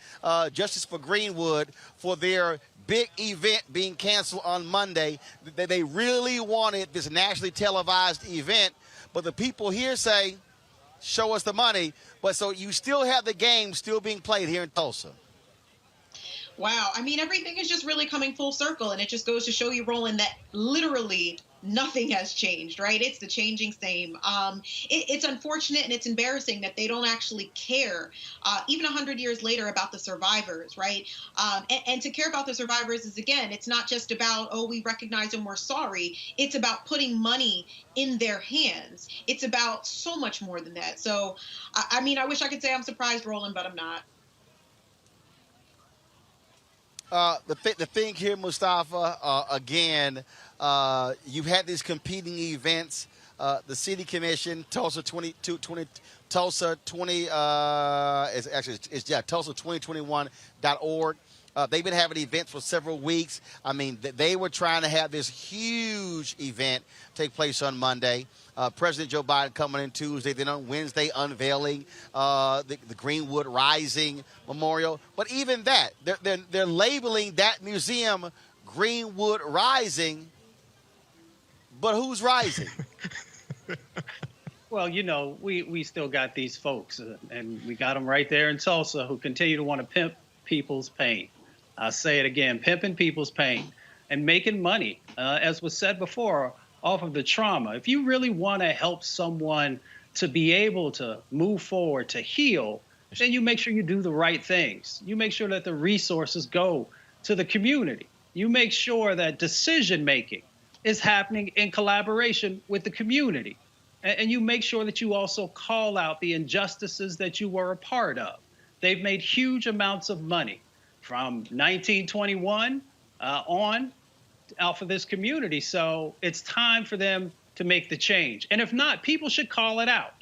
Justice for Greenwood for their big event being canceled on Monday. They really wanted this nationally televised event, but the people here say, show us the money. But so you still have the game still being played here in Tulsa. Wow. I mean, everything is just really coming full circle, and it just goes to show you, Roland, that literally nothing has changed, right? It's the changing same. It's unfortunate and it's embarrassing that they don't actually care, even 100 years later, about the survivors, right? And to care about the survivors is, again, it's not just about, oh, we recognize them, we're sorry. It's about putting money in their hands. It's about so much more than that. So, I mean, I wish I could say I'm surprised, Roland, but I'm not. The thing here, Mustafa, again, you've had these competing events. The city commission, Tulsa tulsa2021.org. They've been having events for several weeks. I mean, they were trying to have this huge event take place on Monday. President Joe Biden coming in Tuesday, then on Wednesday unveiling the Greenwood Rising Memorial. But even that, they're labeling that museum Greenwood Rising. But who's rising? Well, you know, we still got these folks, and we got them right there in Tulsa who continue to want to pimp people's pain. I'll say it again, pimping people's pain and making money, as was said before, off of the trauma. If you really want to help someone to be able to move forward, to heal, then you make sure you do the right things. You make sure that the resources go to the community. You make sure that decision-making is happening in collaboration with the community. And you make sure that you also call out the injustices that you were a part of. They've made huge amounts of money from 1921 on out of this community. So it's time for them to make the change. And if not, people should call it out.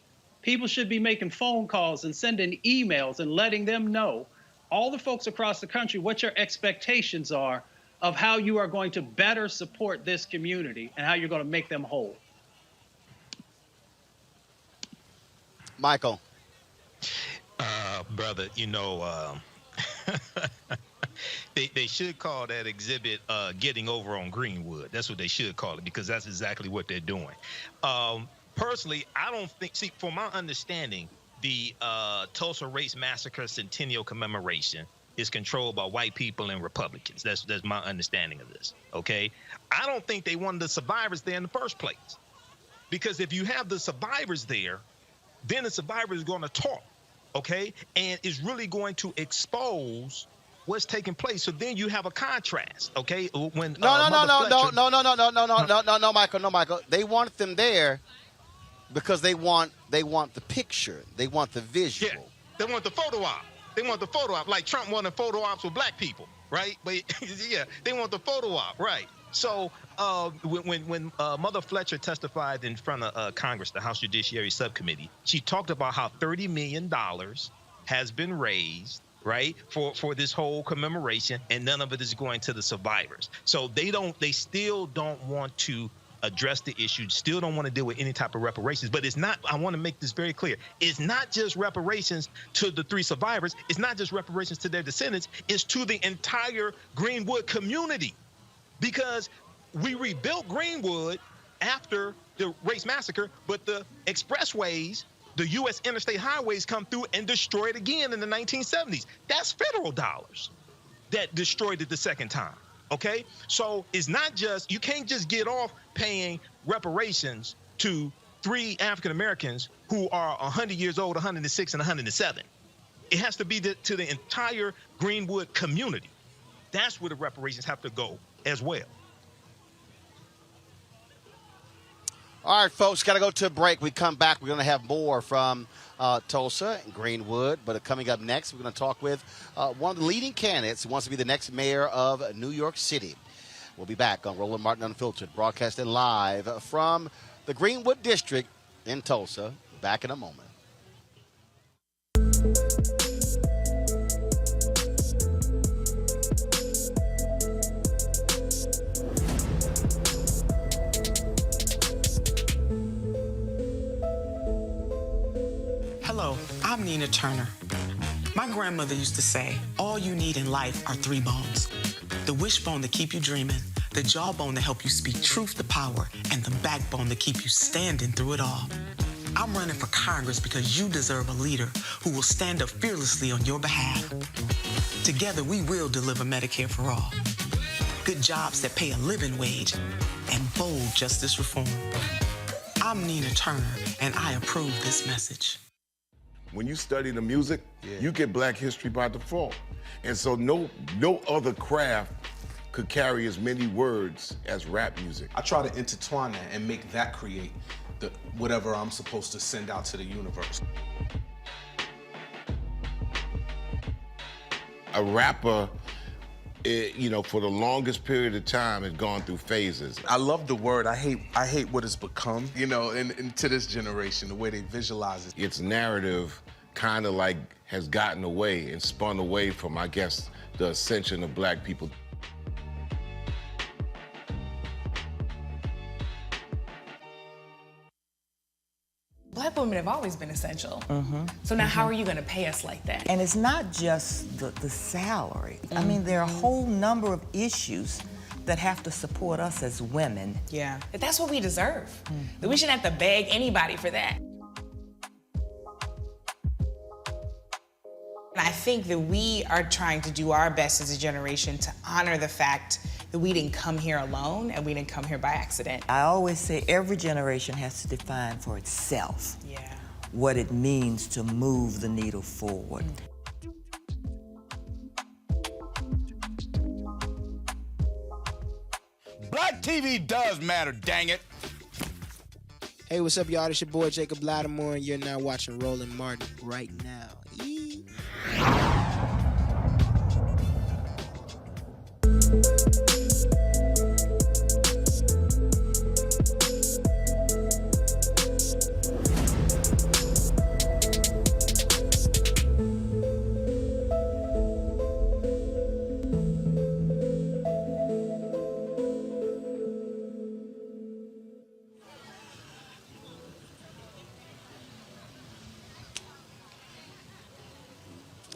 People should be making phone calls and sending emails and letting them know, all the folks across the country, what your expectations are of how you are going to better support this community and how you're going to make them whole. Michael. Brother, they should call that exhibit Getting Over on Greenwood. That's what they should call it, because that's exactly what they're doing. Personally, I don't think, from my understanding, the Tulsa Race Massacre Centennial Commemoration is controlled by white people and Republicans. That's my understanding of this, okay? I don't think they wanted the survivors there in the first place. Because if you have the survivors there, then the survivor is going to talk, okay? And is really going to expose what's taking place. So then you have a contrast, okay? When No, Michael. They want them there because they want the picture. They want the visual. Yeah, they want the photo op. They want the photo op, like Trump wanted photo ops with black people, right? But yeah, they want the photo op, right? So when Mother Fletcher testified in front of Congress, the House Judiciary Subcommittee, she talked about how $30 million has been raised, right, for this whole commemoration, and none of it is going to the survivors. So they still don't want to address the issue, still don't want to deal with any type of reparations. But it's not, I want to make this very clear, it's not just reparations to the 3 survivors, it's not just reparations to their descendants, it's to the entire Greenwood community. Because we rebuilt Greenwood after the race massacre, but the expressways, the U.S. interstate highways come through and destroy it again in the 1970s. That's federal dollars that destroyed it the second time, okay? So it's not just, you can't just get off paying reparations to 3 African Americans who are 100 years old, 106, and 107. It has to be to the entire Greenwood community. That's where the reparations have to go as well. All right, folks, got to go to a break. We come back, we're going to have more from Tulsa and Greenwood. But coming up next, we're going to talk with one of the leading candidates who wants to be the next mayor of New York City. We'll be back on Roland Martin Unfiltered, broadcasted live from the Greenwood District in Tulsa. Back in a moment. Hello, I'm Nina Turner. My grandmother used to say, all you need in life are 3 bones. The wishbone to keep you dreaming, the jawbone to help you speak truth to power, and the backbone to keep you standing through it all. I'm running for Congress because you deserve a leader who will stand up fearlessly on your behalf. Together, we will deliver Medicare for all, good jobs that pay a living wage, and bold justice reform. I'm Nina Turner, and I approve this message. When you study the music, you get Black history by default. And so no other craft could carry as many words as rap music. I try to intertwine that and make that create whatever I'm supposed to send out to the universe. A rapper, for the longest period of time has gone through phases. I love the word. I hate what it's become, and to this generation, the way they visualize it. Its narrative kind of like has gotten away and spun away from, I guess, the ascension of Black people. Black women have always been essential. So now how are you going to pay us like that? And it's not just the salary. I mean, there are a whole number of issues that have to support us as women. Yeah. But that's what we deserve. That we shouldn't have to beg anybody for that. And I think that we are trying to do our best as a generation to honor the fact that we didn't come here alone and we didn't come here by accident. I always say every generation has to define for itself what it means to move the needle forward. Black TV does matter, dang it. Hey, what's up, y'all? It's your boy Jacob Lattimore, and you're now watching Roland Martin right now.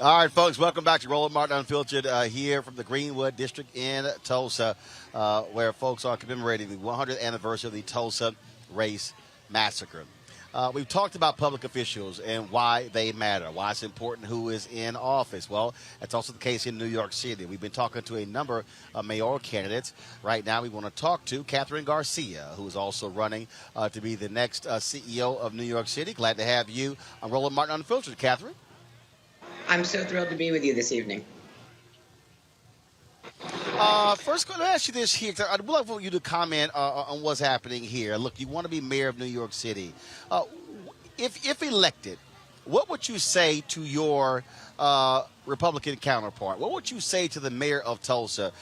All right, folks, welcome back to Roland Martin Unfiltered here from the Greenwood District in Tulsa, where folks are commemorating the 100th anniversary of the Tulsa Race Massacre. We've talked about public officials and why they matter, why it's important who is in office. Well, that's also the case in New York City. We've been talking to a number of mayoral candidates. Right now, we want to talk to Kathryn Garcia, who is also running to be the next CEO of New York City. Glad to have you on Roland Martin Unfiltered, Kathryn. I'm so thrilled to be with you this evening. First, going to ask you this here. I'd love for you to comment on what's happening here. Look, you want to be mayor of New York City. If elected, what would you say to your Republican counterpart? What would you say to the mayor of Tulsa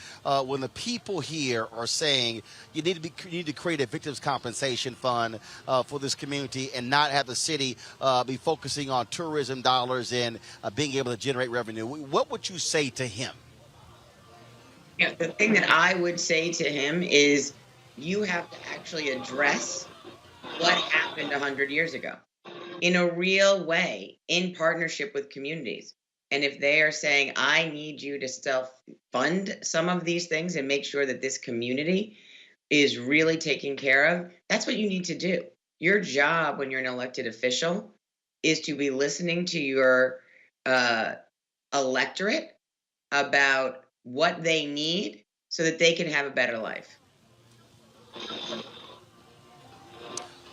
when the people here are saying you need to create a victims compensation fund for this community and not have the city be focusing on tourism dollars and being able to generate revenue? What would you say to him? Yeah, the thing that I would say to him is you have to actually address what happened 100 years ago in a real way, in partnership with communities. And if they are saying, I need you to self-fund some of these things and make sure that this community is really taken care of, that's what you need to do. Your job when you're an elected official is to be listening to your electorate about what they need so that they can have a better life.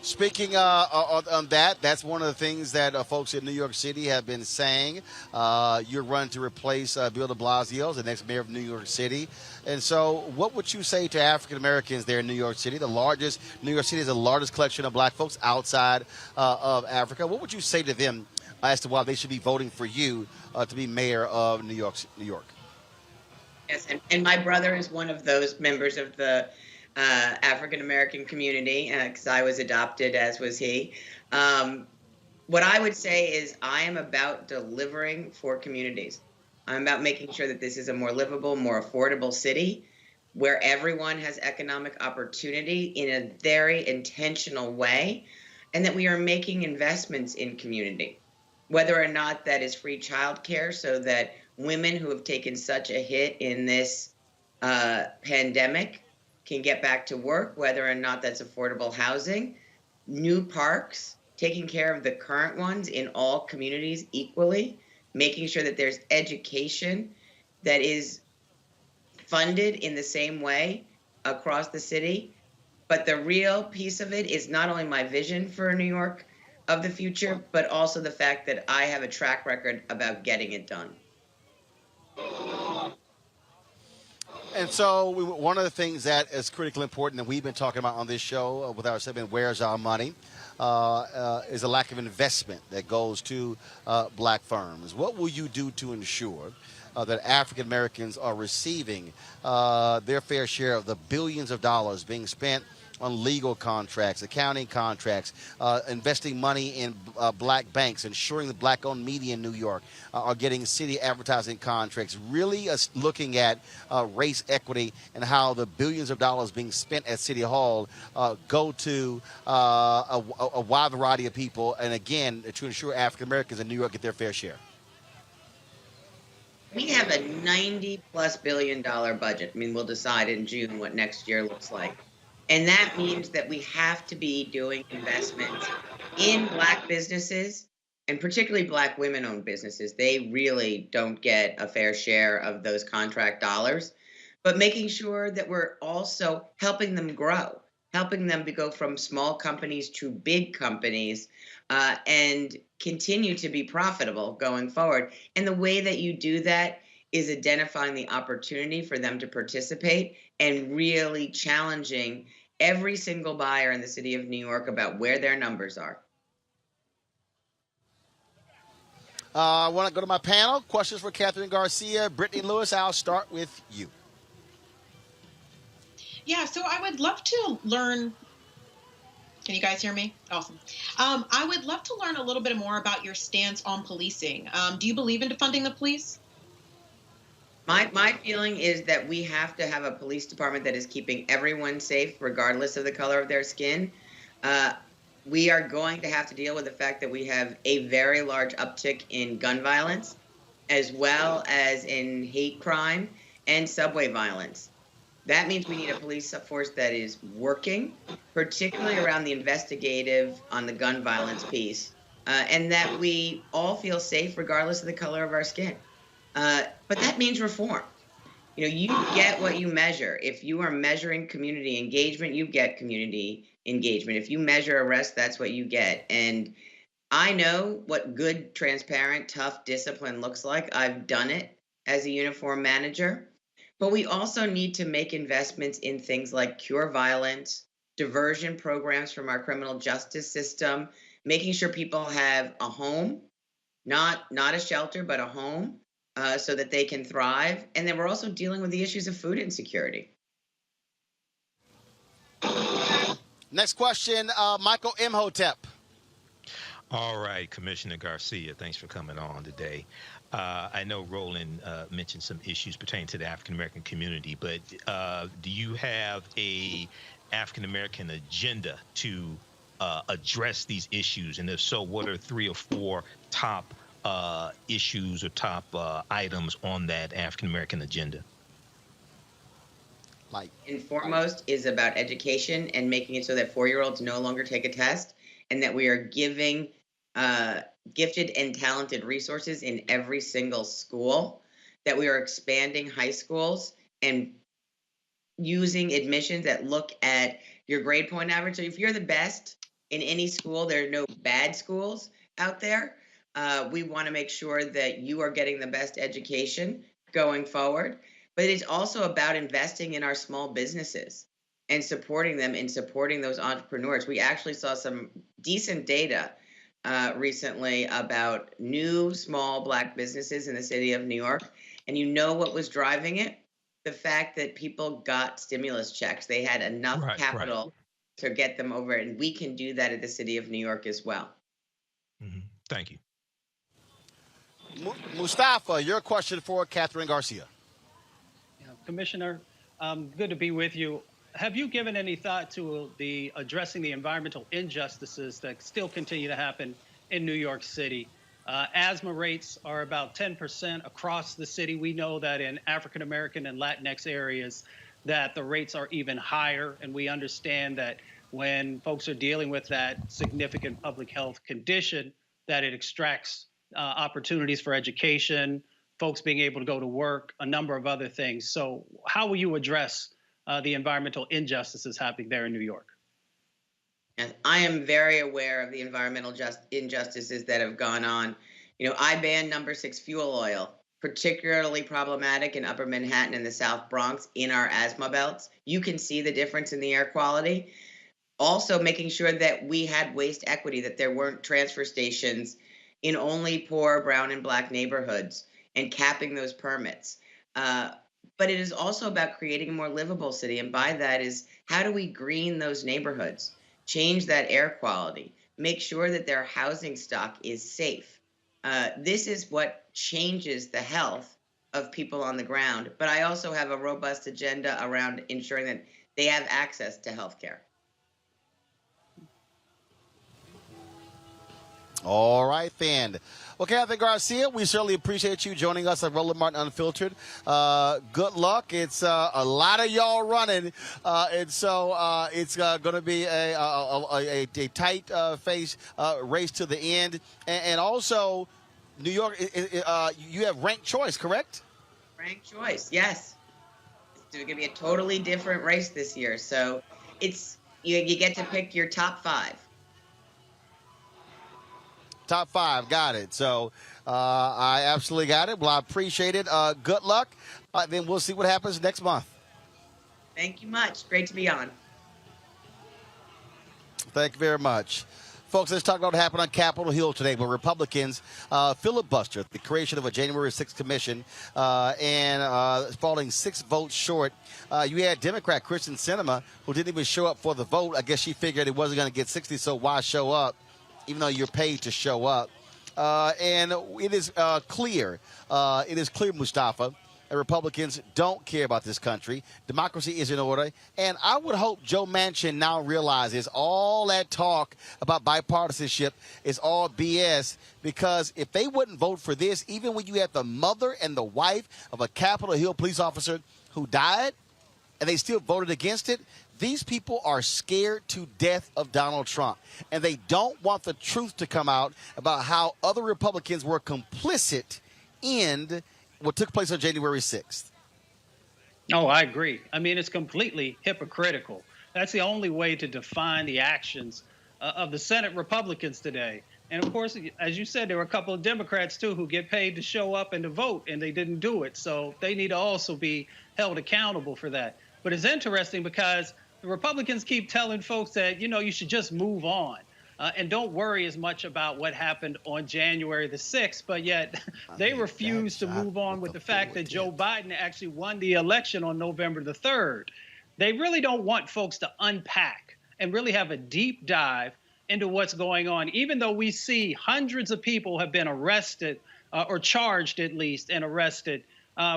Speaking on that, that's one of the things that folks in New York City have been saying. You're running to replace Bill de Blasio as the next mayor of New York City. And so what would you say to African Americans there in New York City? New York City is the largest collection of black folks outside of Africa. What would you say to them as to why they should be voting for you to be mayor of New York? Yes, and my brother is one of those members of the African American community because I was adopted, as was he. What I would say is I am about delivering for communities. I'm about making sure that this is a more livable, more affordable city where everyone has economic opportunity in a very intentional way, and that we are making investments in community, whether or not that is free childcare so that women who have taken such a hit in this pandemic can get back to work, whether or not that's affordable housing, new parks, taking care of the current ones in all communities equally, making sure that there's education that is funded in the same way across the city. But the real piece of it is not only my vision for New York of the future, but also the fact that I have a track record about getting it done. And so one of the things that is critically important that we've been talking about on this show with our segment, Where's Our Money, is a lack of investment that goes to black firms. What will you do to ensure that African Americans are receiving their fair share of the billions of dollars being spent on legal contracts, accounting contracts, investing money in black banks, ensuring the black-owned media in New York are getting city advertising contracts, really looking at race equity and how the billions of dollars being spent at City Hall go to a wide variety of people, and again, to ensure African Americans in New York get their fair share? We have a $90+ billion budget. I mean, we'll decide in June what next year looks like. And that means that we have to be doing investments in black businesses, and particularly black women-owned businesses. They really don't get a fair share of those contract dollars, but making sure that we're also helping them grow, helping them to go from small companies to big companies and continue to be profitable going forward. And the way that you do that is identifying the opportunity for them to participate and really challenging every single buyer in the city of New York about where their numbers are. I want to go to my panel. Questions for Kathryn Garcia. Brittany Lewis, I'll start with you. Yeah, so I would love to learn. Can you guys hear me? Awesome. I would love to learn a little bit more about your stance on policing. Do you believe in defunding the police? My feeling is that we have to have a police department that is keeping everyone safe, regardless of the color of their skin. We are going to have to deal with the fact that we have a very large uptick in gun violence. as well as in hate crime and subway violence. That means we need a police force that is working, particularly around the investigative on the gun violence piece, and that we all feel safe regardless of the color of our skin. But that means reform. You know, you get what you measure. If you are measuring community engagement, you get community engagement. If you measure arrest, that's what you get. And I know what good, transparent, tough discipline looks like. I've done it as a uniform manager. But we also need to make investments in things like cure violence, diversion programs from our criminal justice system, making sure people have a home, not a shelter, but a home, so that they can thrive. And then we're also dealing with the issues of food insecurity. Next question, Michael Imhotep. All right, Commissioner Garcia, thanks for coming on today. I know Roland mentioned some issues pertaining to the African-American community, but do you have a African-American agenda to address these issues? And if so, what are 3 or 4 top issues or top items on that African-American agenda? And foremost is about education and making it so that 4-year-olds no longer take a test, and that we are giving gifted and talented resources in every single school, that we are expanding high schools and using admissions that look at your grade point average. So if you're the best in any school, there are no bad schools out there. We want to make sure that you are getting the best education going forward. But it's also about investing in our small businesses and supporting them and supporting those entrepreneurs. We actually saw some decent data recently about new small Black businesses in the city of New York. And you know what was driving it? The fact that people got stimulus checks. They had enough capital to get them over. And we can do that at the city of New York as well. Mm-hmm. Thank you. Mustafa, your question for Kathryn Garcia. Commissioner, good to be with you. Have you given any thought to addressing the environmental injustices that still continue to happen in New York City? Asthma rates are about 10% across the city. We know that in African American and Latinx areas that the rates are even higher, and we understand that when folks are dealing with that significant public health condition, that it extracts opportunities for education, folks being able to go to work, a number of other things. So how will you address the environmental injustices happening there in New York? And I am very aware of the environmental injustices that have gone on. You know, I banned number 6 fuel oil, particularly problematic in Upper Manhattan and the South Bronx in our asthma belts. You can see the difference in the air quality. Also making sure that we had waste equity, that there weren't transfer stations in only poor brown and Black neighborhoods, and capping those permits. But it is also about creating a more livable city. And by that is, how do we green those neighborhoods, change that air quality, make sure that their housing stock is safe. This is what changes the health of people on the ground. But I also have a robust agenda around ensuring that they have access to health care. All right, then. Well, Kathryn Garcia, we certainly appreciate you joining us at Roland Martin Unfiltered. Good luck. It's a lot of y'all running, and so it's going to be a tight race to the end. And also, New York, you have ranked choice, correct? Ranked choice, yes. It's going to be a totally different race this year. So it's you get to pick your top 5. Top 5, got it. So I absolutely got it. Well, I appreciate it. Good luck. Then we'll see what happens next month. Thank you much. Great to be on. Thank you very much. Folks, let's talk about what happened on Capitol Hill today, where Republicans filibustered the creation of a January 6th commission and falling 6 votes short. You had Democrat Kristen Sinema, who didn't even show up for the vote. I guess she figured it wasn't going to get 60, so why show up, even though you're paid to show up. And it is clear, Mustafa, that Republicans don't care about this country. Democracy is in order. And I would hope Joe Manchin now realizes all that talk about bipartisanship is all BS, because if they wouldn't vote for this, even when you have the mother and the wife of a Capitol Hill police officer who died, and they still voted against it, these people are scared to death of Donald Trump. And they don't want the truth to come out about how other Republicans were complicit in what took place on January 6th. No, I agree. I mean, it's completely hypocritical. That's the only way to define the actions of the Senate Republicans today. And of course, as you said, there were a couple of Democrats, too, who get paid to show up and to vote, and they didn't do it. So they need to also be held accountable for that. But it's interesting because the Republicans keep telling folks that, you should just move on and don't worry as much about what happened on January the 6th. But yet they refuse to move on with the fact that Joe Biden actually won the election on November the 3rd. They really don't want folks to unpack and really have a deep dive into what's going on, even though we see hundreds of people have been arrested or charged at least and arrested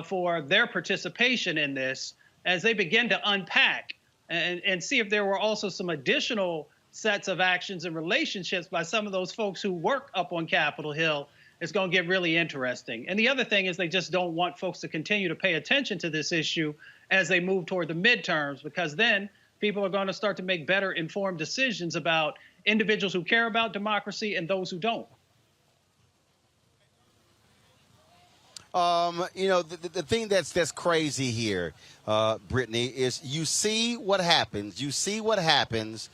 for their participation in this, as they begin to unpack and see if there were also some additional sets of actions and relationships by some of those folks who work up on Capitol Hill. It's going to get really interesting. And the other thing is they just don't want folks to continue to pay attention to this issue as they move toward the midterms, because then people are going to start to make better informed decisions about individuals who care about democracy and those who don't. The thing that's crazy here, Brittany, is you see what happens. You see what happens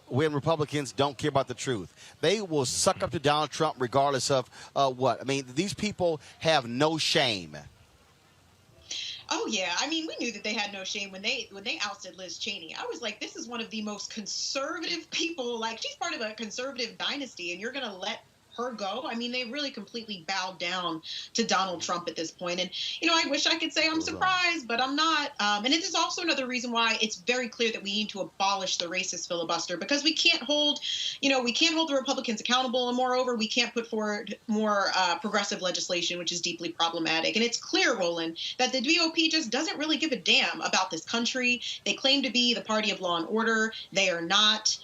when Republicans don't care about the truth. They will suck up to Donald Trump regardless of what. I mean, these people have no shame. Oh, yeah. I mean, we knew that they had no shame when they ousted Liz Cheney. I was like, this is one of the most conservative people. Like, she's part of a conservative dynasty, and you're going to let her go? I mean, they really completely bowed down to Donald Trump at this point. And, I wish I could say I'm surprised, but I'm not. And it is also another reason why it's very clear that we need to abolish the racist filibuster, because we can't hold the Republicans accountable. And moreover, we can't put forward more progressive legislation, which is deeply problematic. And it's clear, Roland, that the GOP just doesn't really give a damn about this country. They claim to be the party of law and order. They are not.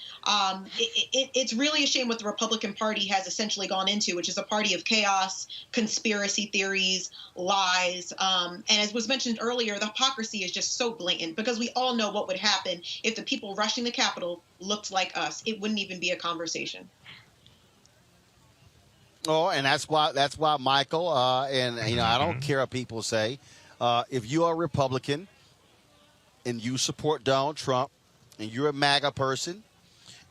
It's really a shame what the Republican Party has essentially gone into, which is a party of chaos, conspiracy theories, lies. And as was mentioned earlier, the hypocrisy is just so blatant, because we all know what would happen if the people rushing the Capitol looked like us. It wouldn't even be a conversation. Oh, and that's why Michael, I don't care what people say. If you are a Republican and you support Donald Trump and you're a MAGA person,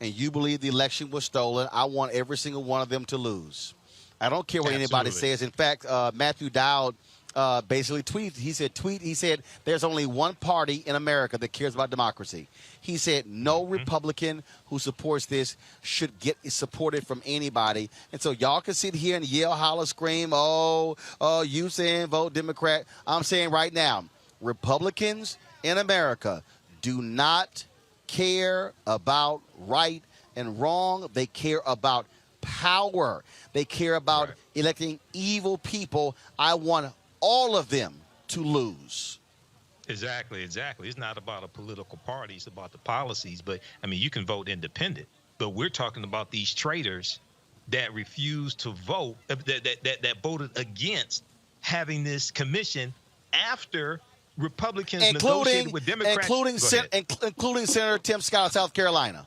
and you believe the election was stolen, I want every single one of them to lose. I don't care what anybody says. In fact, Matthew Dowd basically tweeted. He said, there's only one party in America that cares about democracy. He said no Republican who supports this should get supported from anybody. And so y'all can sit here and yell, holler, scream, you saying vote Democrat. I'm saying right now, Republicans in America do not care about right and wrong. They care about power. They care about electing evil people. I want all of them to lose. Exactly. It's not about a political party. It's about the policies. But, I mean, you can vote independent. But we're talking about these traitors that refused to vote, that voted against having this commission after Republicans negotiated with Democrats. Including Senator Tim Scott of South Carolina.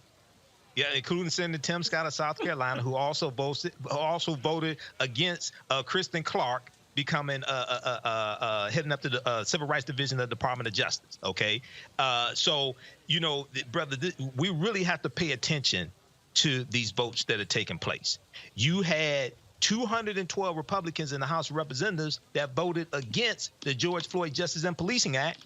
Yeah, including Senator Tim Scott of South Carolina, who also voted against Kristen Clark becoming heading up to the Civil Rights Division of the Department of Justice. Okay, so brother, we really have to pay attention to these votes that are taking place. You had 212 Republicans in the House of Representatives that voted against the George Floyd Justice and Policing Act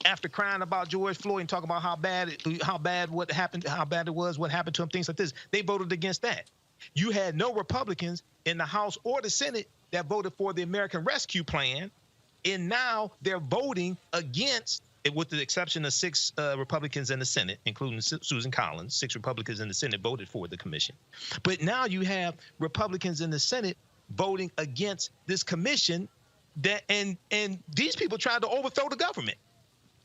after crying about George Floyd and talking about how bad what happened to him, things like this. They voted against that. You had no Republicans in the House or the Senate that voted for the American Rescue Plan, and now they're voting against it, with the exception of 6 Republicans in the Senate, including Susan Collins. 6 Republicans in the Senate voted for the commission. But now you have Republicans in the Senate voting against this commission that and these people tried to overthrow the government.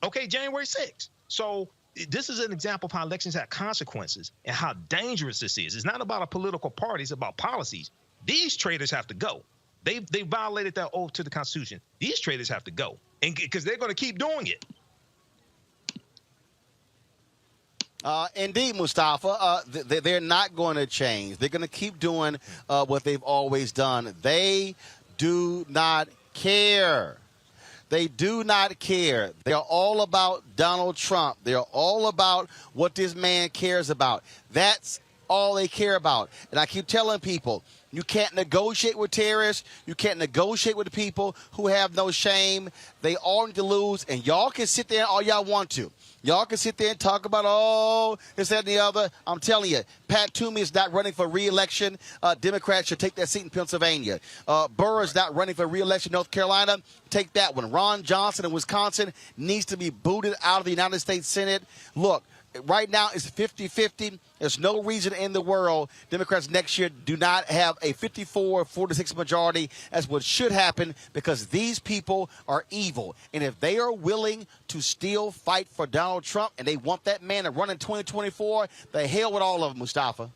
Okay, January 6th. So this is an example of how elections have consequences and how dangerous this is. It's not about a political party, it's about policies. These traitors have to go. They violated that oath to the Constitution. These traitors have to go, and because they're going to keep doing it. Indeed, Mustafa, they're not going to change. They're going to keep doing what they've always done. They do not care. They do not care. They are all about Donald Trump. They are all about what this man cares about. That's all they care about. And I keep telling people, you can't negotiate with terrorists. You can't negotiate with the people who have no shame. They all need to lose. And y'all can sit there all y'all want to. Y'all can sit there and talk about, oh, this, that, and the other. I'm telling you, Pat Toomey is not running for re-election. Democrats should take that seat in Pennsylvania. Burr is not running for re-election in North Carolina. Take that one. Ron Johnson in Wisconsin needs to be booted out of the United States Senate. Look, right now it's 50-50. There's no reason in the world Democrats next year do not have a 54-46 majority, as what should happen, because these people are evil. And if they are willing to still fight for Donald Trump and they want that man to run in 2024, the hell with all of them, Mustafa.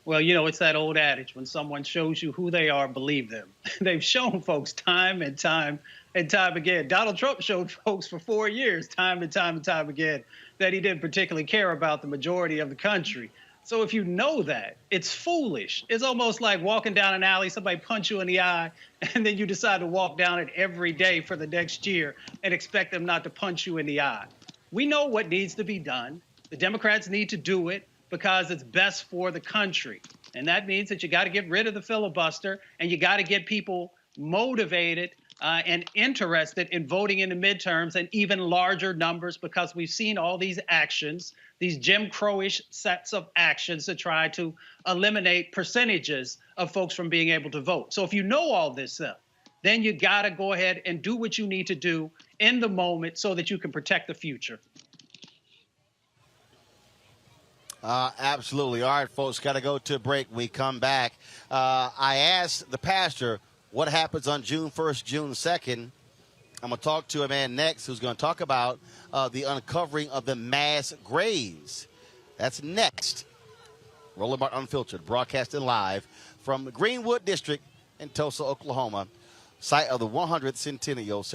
Well, you know, it's that old adage, when someone shows you who they are, believe them. They've shown folks time and time and time again. Donald Trump showed folks for 4 years, time and time and time again, that he didn't particularly care about the majority of the country. So if you know that, it's foolish. It's almost like walking down an alley, somebody punch you in the eye, and then you decide to walk down it every day for the next year and expect them not to punch you in the eye. We know what needs to be done. The Democrats need to do it because it's best for the country. And that means that you got to get rid of the filibuster, and you got to get people motivated and interested in voting in the midterms in even larger numbers, because we've seen all these actions, these Jim Crow-ish sets of actions to try to eliminate percentages of folks from being able to vote. So if you know all this stuff, then you got to go ahead and do what you need to do in the moment so that you can protect the future. Absolutely. All right, folks, got to go to a break. When we come back, I asked the pastor what happens on June 1st, June 2nd. I'm going to talk to a man next who's going to talk about the uncovering of the mass graves. That's next. Roland Martin Unfiltered, broadcasting live from the Greenwood District in Tulsa, Oklahoma, site of the 100th centennial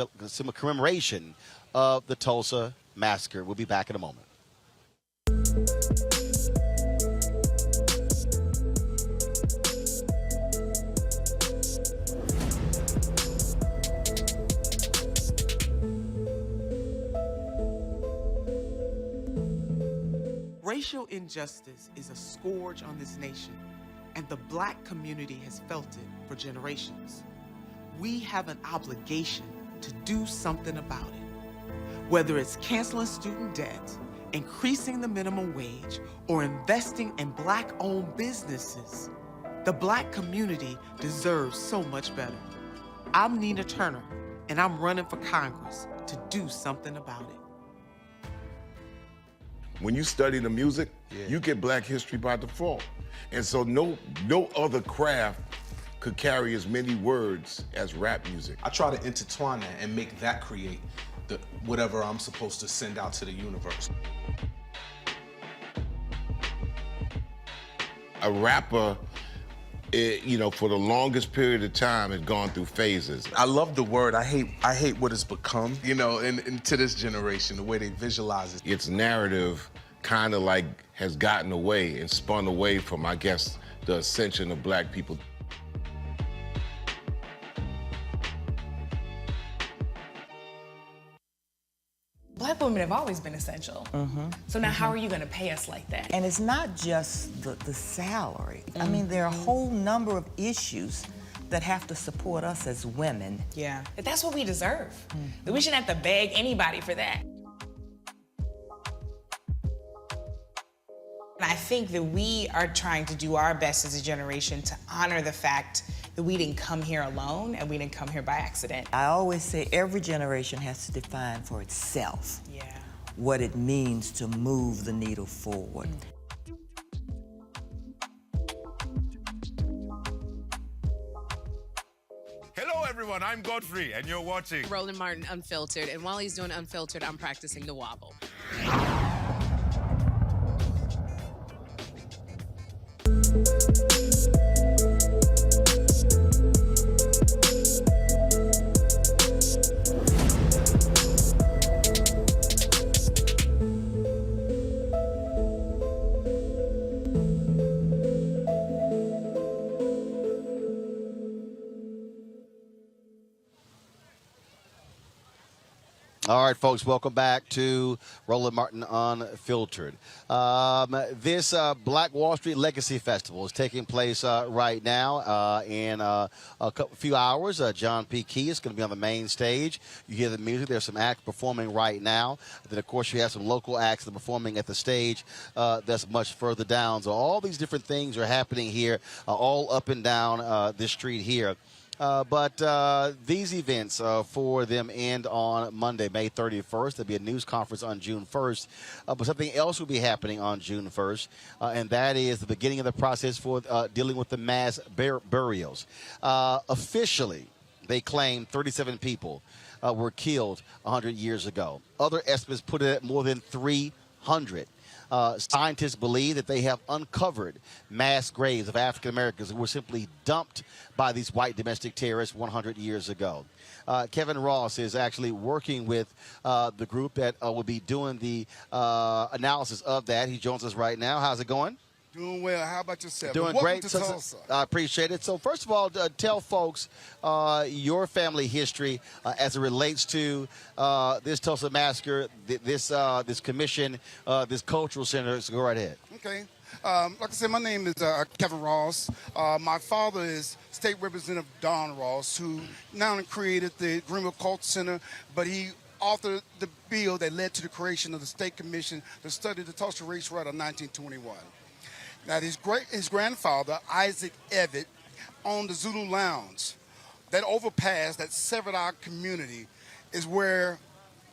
commemoration of the Tulsa Massacre. We'll be back in a moment. Racial injustice is a scourge on this nation, and the Black community has felt it for generations. We have an obligation to do something about it. Whether it's canceling student debt, increasing the minimum wage, or investing in Black-owned businesses, the Black community deserves so much better. I'm Nina Turner, and I'm running for Congress to do something about it. When you study the music, you get Black history by default. And so no other craft could carry as many words as rap music. I try to intertwine that and make that create whatever I'm supposed to send out to the universe. A rapper, for the longest period of time has gone through phases. I love the word. I hate what it's become, and to this generation, the way they visualize it. Its narrative kind of like has gotten away and spun away from, I guess, the ascension of Black people. Black women have always been essential. So now how are you going to pay us like that? And it's not just the salary. I mean, there are a whole number of issues that have to support us as women. Yeah. But that's what we deserve. We shouldn't have to beg anybody for that. And I think that we are trying to do our best as a generation to honor the fact that we didn't come here alone and we didn't come here by accident. I always say every generation has to define for itself what it means to move the needle forward. Hello, everyone, I'm Godfrey, and you're watching Roland Martin Unfiltered, and while he's doing Unfiltered, I'm practicing the wobble. All right, folks, welcome back to Roland Martin Unfiltered. This Black Wall Street Legacy Festival is taking place right now in a few hours. John P. Key is going to be on the main stage. You hear the music. There's some acts performing right now. Then, of course, you have some local acts that are performing at the stage that's much further down. So all these different things are happening here, all up and down this street here. But these events for them end on Monday, May 31st. There'll be a news conference on June 1st. But something else will be happening on June 1st, and that is the beginning of the process for dealing with the mass burials. Officially, they claim 37 people were killed 100 years ago. Other estimates put it at more than 300. Scientists believe that they have uncovered mass graves of African Americans who were simply dumped by these white domestic terrorists 100 years ago. Kevin Ross is actually working with the group that will be doing the analysis of that. He joins us right now. How's it going? Doing well. How about yourself? Doing Welcome great. to So, Tulsa. I appreciate it. So first of all, tell folks your family history as it relates to this Tulsa Massacre, this commission, this cultural center. So go right ahead. Okay. Like I said, my name is Kevin Ross. My father is State Representative Don Ross, who not only created the Greenwood Cultural Center, but he authored the bill that led to the creation of the State Commission to study the Tulsa Race Riot of 1921. Now, his grandfather, Isaac Evitt, owned the Zulu Lounge. That overpass that severed our community is where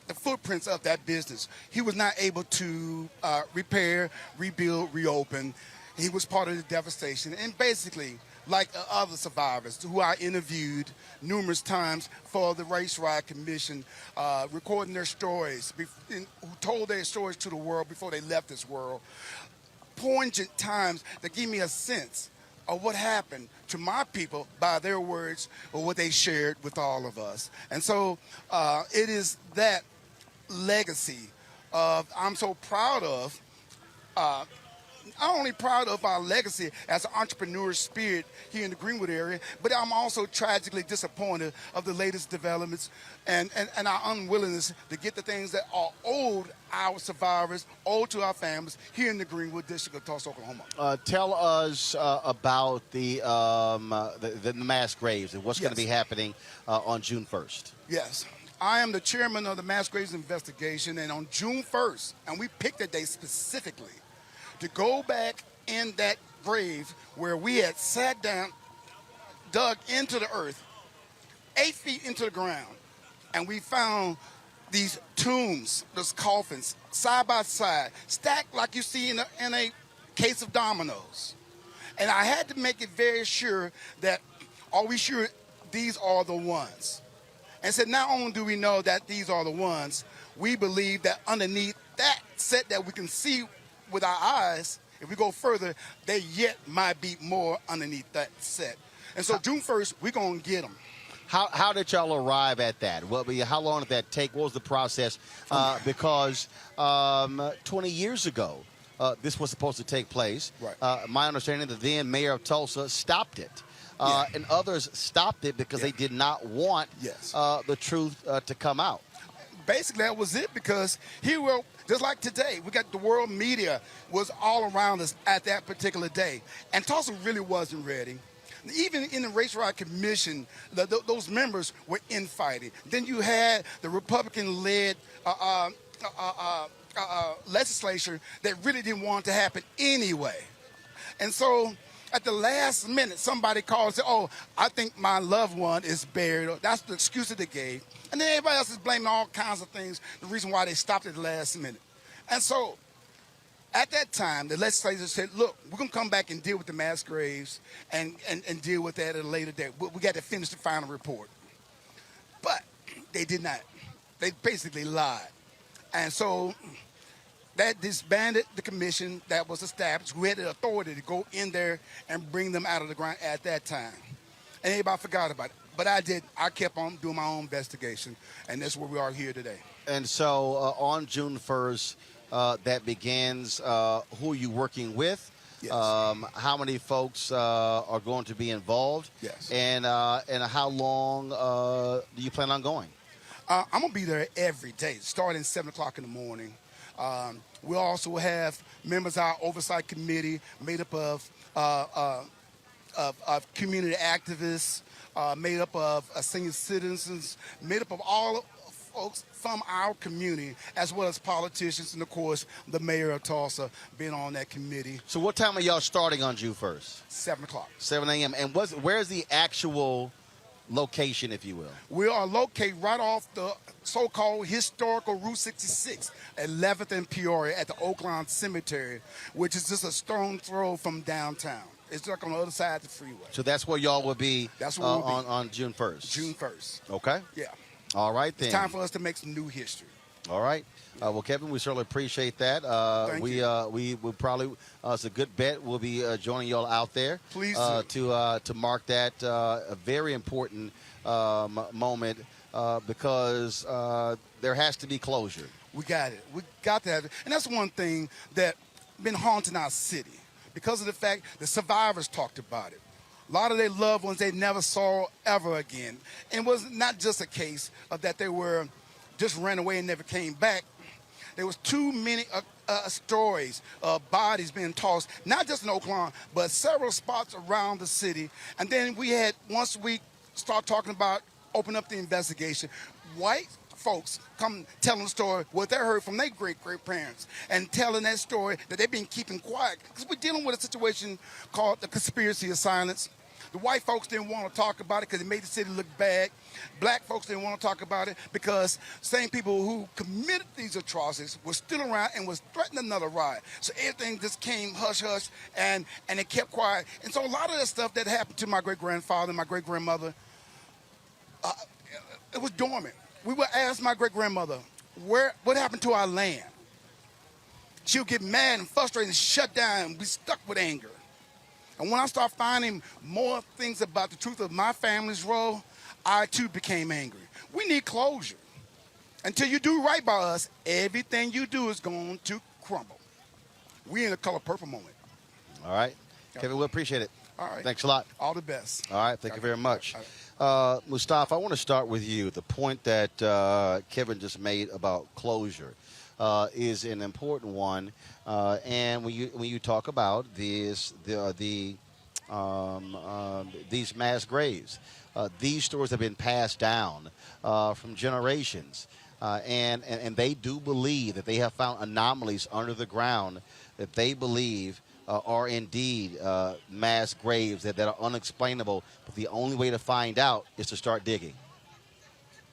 the footprints of that business. He was not able to repair, rebuild, reopen. He was part of the devastation. And basically, like other survivors who I interviewed numerous times for the Race Riot Commission, recording their stories, who told their stories to the world before they left this world, poignant times that give me a sense of what happened to my people by their words or what they shared with all of us. And so it is that legacy I'm so proud of, not only proud of our legacy as an entrepreneur spirit here in the Greenwood area, but I'm also tragically disappointed of the latest developments and our unwillingness to get the things that are owed our survivors, owed to our families here in the Greenwood District of Tulsa, Oklahoma. Tell us about the mass graves and what's going to be happening on June 1st. Yes. I am the chairman of the Mass Graves Investigation, and on June 1st, and we picked a day specifically, to go back in that grave where we had sat down, dug into the earth, 8 feet into the ground, and we found these tombs, those coffins, side by side, stacked like you see in a case of dominoes. And I had to make it very sure that, are we sure these are the ones? And said, not only do we know that these are the ones, we believe that underneath that set that we can see with our eyes, if we go further, there yet might be more underneath that set. And so June 1st, we're going to get them. How did y'all arrive at that? How long did that take? What was the process? Because 20 years ago, this was supposed to take place. Right. My understanding that the then mayor of Tulsa stopped it. And others stopped it because they did not want the truth to come out. Basically, that was it, because here we're, just like today, we got the world media was all around us at that particular day. And Tulsa really wasn't ready. Even in the Race Riot Commission, those members were infighting. Then you had the Republican-led legislature that really didn't want it to happen anyway. And so at the last minute, somebody called and said, oh, I think my loved one is buried. That's the excuse that they gave. And then everybody else is blaming all kinds of things, the reason why they stopped at the last minute. And so at that time, the legislature said, look, we're going to come back and deal with the mass graves and deal with that at a later date. We got to finish the final report. They did not. They basically lied. And so that disbanded the commission that was established, who had the authority to go in there and bring them out of the ground at that time. And everybody forgot about it. But I did. I kept on doing my own investigation, and that's where we are here today. And so on June 1st, that begins. Who are you working with? Yes. How many folks are going to be involved? Yes. And how long do you plan on going? I'm going to be there every day, starting 7 o'clock in the morning. We'll also have members of our oversight committee made up of community activists, made up of senior citizens, made up of all folks from our community, as well as politicians, and of course, the mayor of Tulsa being on that committee. So what time are y'all starting on June 1st? 7 o'clock. 7 a.m. And where's the actual location, if you will? We are located right off the so-called historical Route 66, 11th and Peoria at the Oakland Cemetery, which is just a stone throw from downtown. It's like on the other side of the freeway. So that's where y'all will be, that's where we'll be. On June 1st? June 1st. Okay. Yeah. All right, then. It's time for us to make some new history. All right. Well, Kevin, we certainly appreciate that. Thank you. We will probably, it's a good bet. We'll be joining y'all out there. Please to mark that a very important moment because there has to be closure. We got it. We got to have it. And that's one thing that been haunting our city because of the fact the survivors talked about it. A lot of their loved ones they never saw ever again. And it was not just a case of that they were just ran away and never came back. There was too many stories of bodies being tossed, not just in Oakland, but several spots around the city. And then we had, once we start talking about open up the investigation, white folks come telling the story what they heard from their great-great-parents and telling that story that they've been keeping quiet. Because we're dealing with a situation called the conspiracy of silence. The white folks didn't want to talk about it because it made the city look bad. Black folks didn't want to talk about it because same people who committed these atrocities were still around and was threatening another riot. So everything just came hush-hush and it kept quiet. And so a lot of that stuff that happened to my great-grandfather and my great-grandmother, it was dormant. We would ask my great-grandmother, what happened to our land? She would get mad and frustrated and shut down and be stuck with anger. And when I started finding more things about the truth of my family's role, I too became angry. We need closure. Until you do right by us, everything you do is going to crumble. We're in a color purple moment. All right. Kevin, we appreciate it. All right. Thanks a lot. All the best. All right. Thank you very much. Mustafa, I want to start with you. The point that Kevin just made about closure is an important one. And when you talk about these mass graves, these stories have been passed down from generations. And they do believe that they have found anomalies under the ground that they believe are indeed mass graves that are unexplainable. But the only way to find out is to start digging.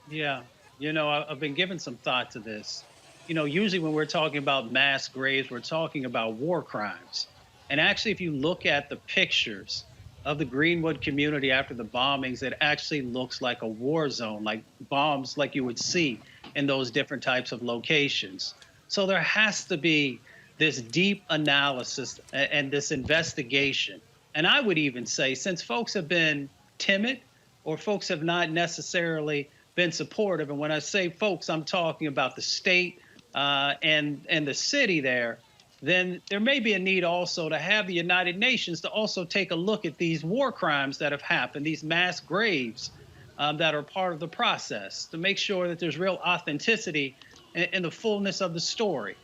Yeah. I've been giving some thought to this. Usually when we're talking about mass graves, we're talking about war crimes. And actually, if you look at the pictures of the Greenwood community after the bombings, it actually looks like a war zone, like bombs like you would see in those different types of locations. So there has to be this deep analysis and this investigation. And I would even say, since folks have been timid or folks have not necessarily been supportive, and when I say folks, I'm talking about the state and the city there, then there may be a need also to have the United Nations to also take a look at these war crimes that have happened, these mass graves that are part of the process, to make sure that there's real authenticity in the fullness of the story.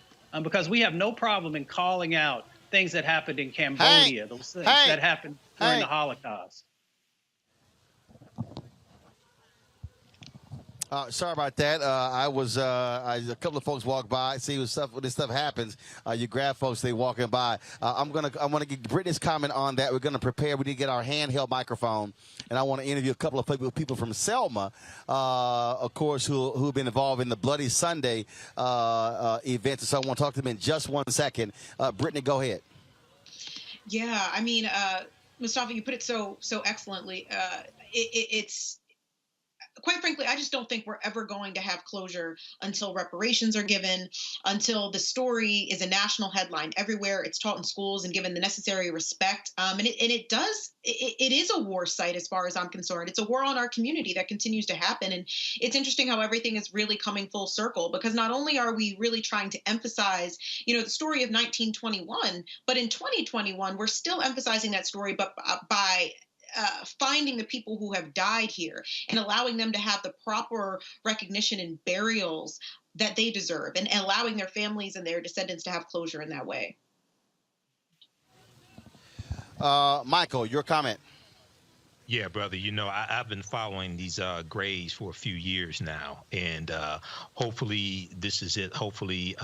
Because we have no problem in calling out things that happened in Cambodia, those things that happened during the Holocaust. Sorry about that. A couple of folks walked by. See when this stuff happens, you grab folks, they walking by. I want to get Brittany's comment on that. We're gonna prepare. We need to get our handheld microphone, and I want to interview a couple of people from Selma, of course, who've been involved in the Bloody Sunday event. So I want to talk to them in just 1 second. Brittany, go ahead. Yeah, I mean, Mustafa, you put it so excellently. It's quite frankly, I just don't think we're ever going to have closure until reparations are given, until the story is a national headline everywhere. It's taught in schools and given the necessary respect. And it is a war site as far as I'm concerned. It's a war on our community that continues to happen. And it's interesting how everything is really coming full circle, because not only are we really trying to emphasize, the story of 1921, but in 2021, we're still emphasizing that story, but by finding the people who have died here and allowing them to have the proper recognition and burials that they deserve, and allowing their families and their descendants to have closure in that way. Michael, your comment. Yeah, brother. I've been following these graves for a few years now, and hopefully this is it. Hopefully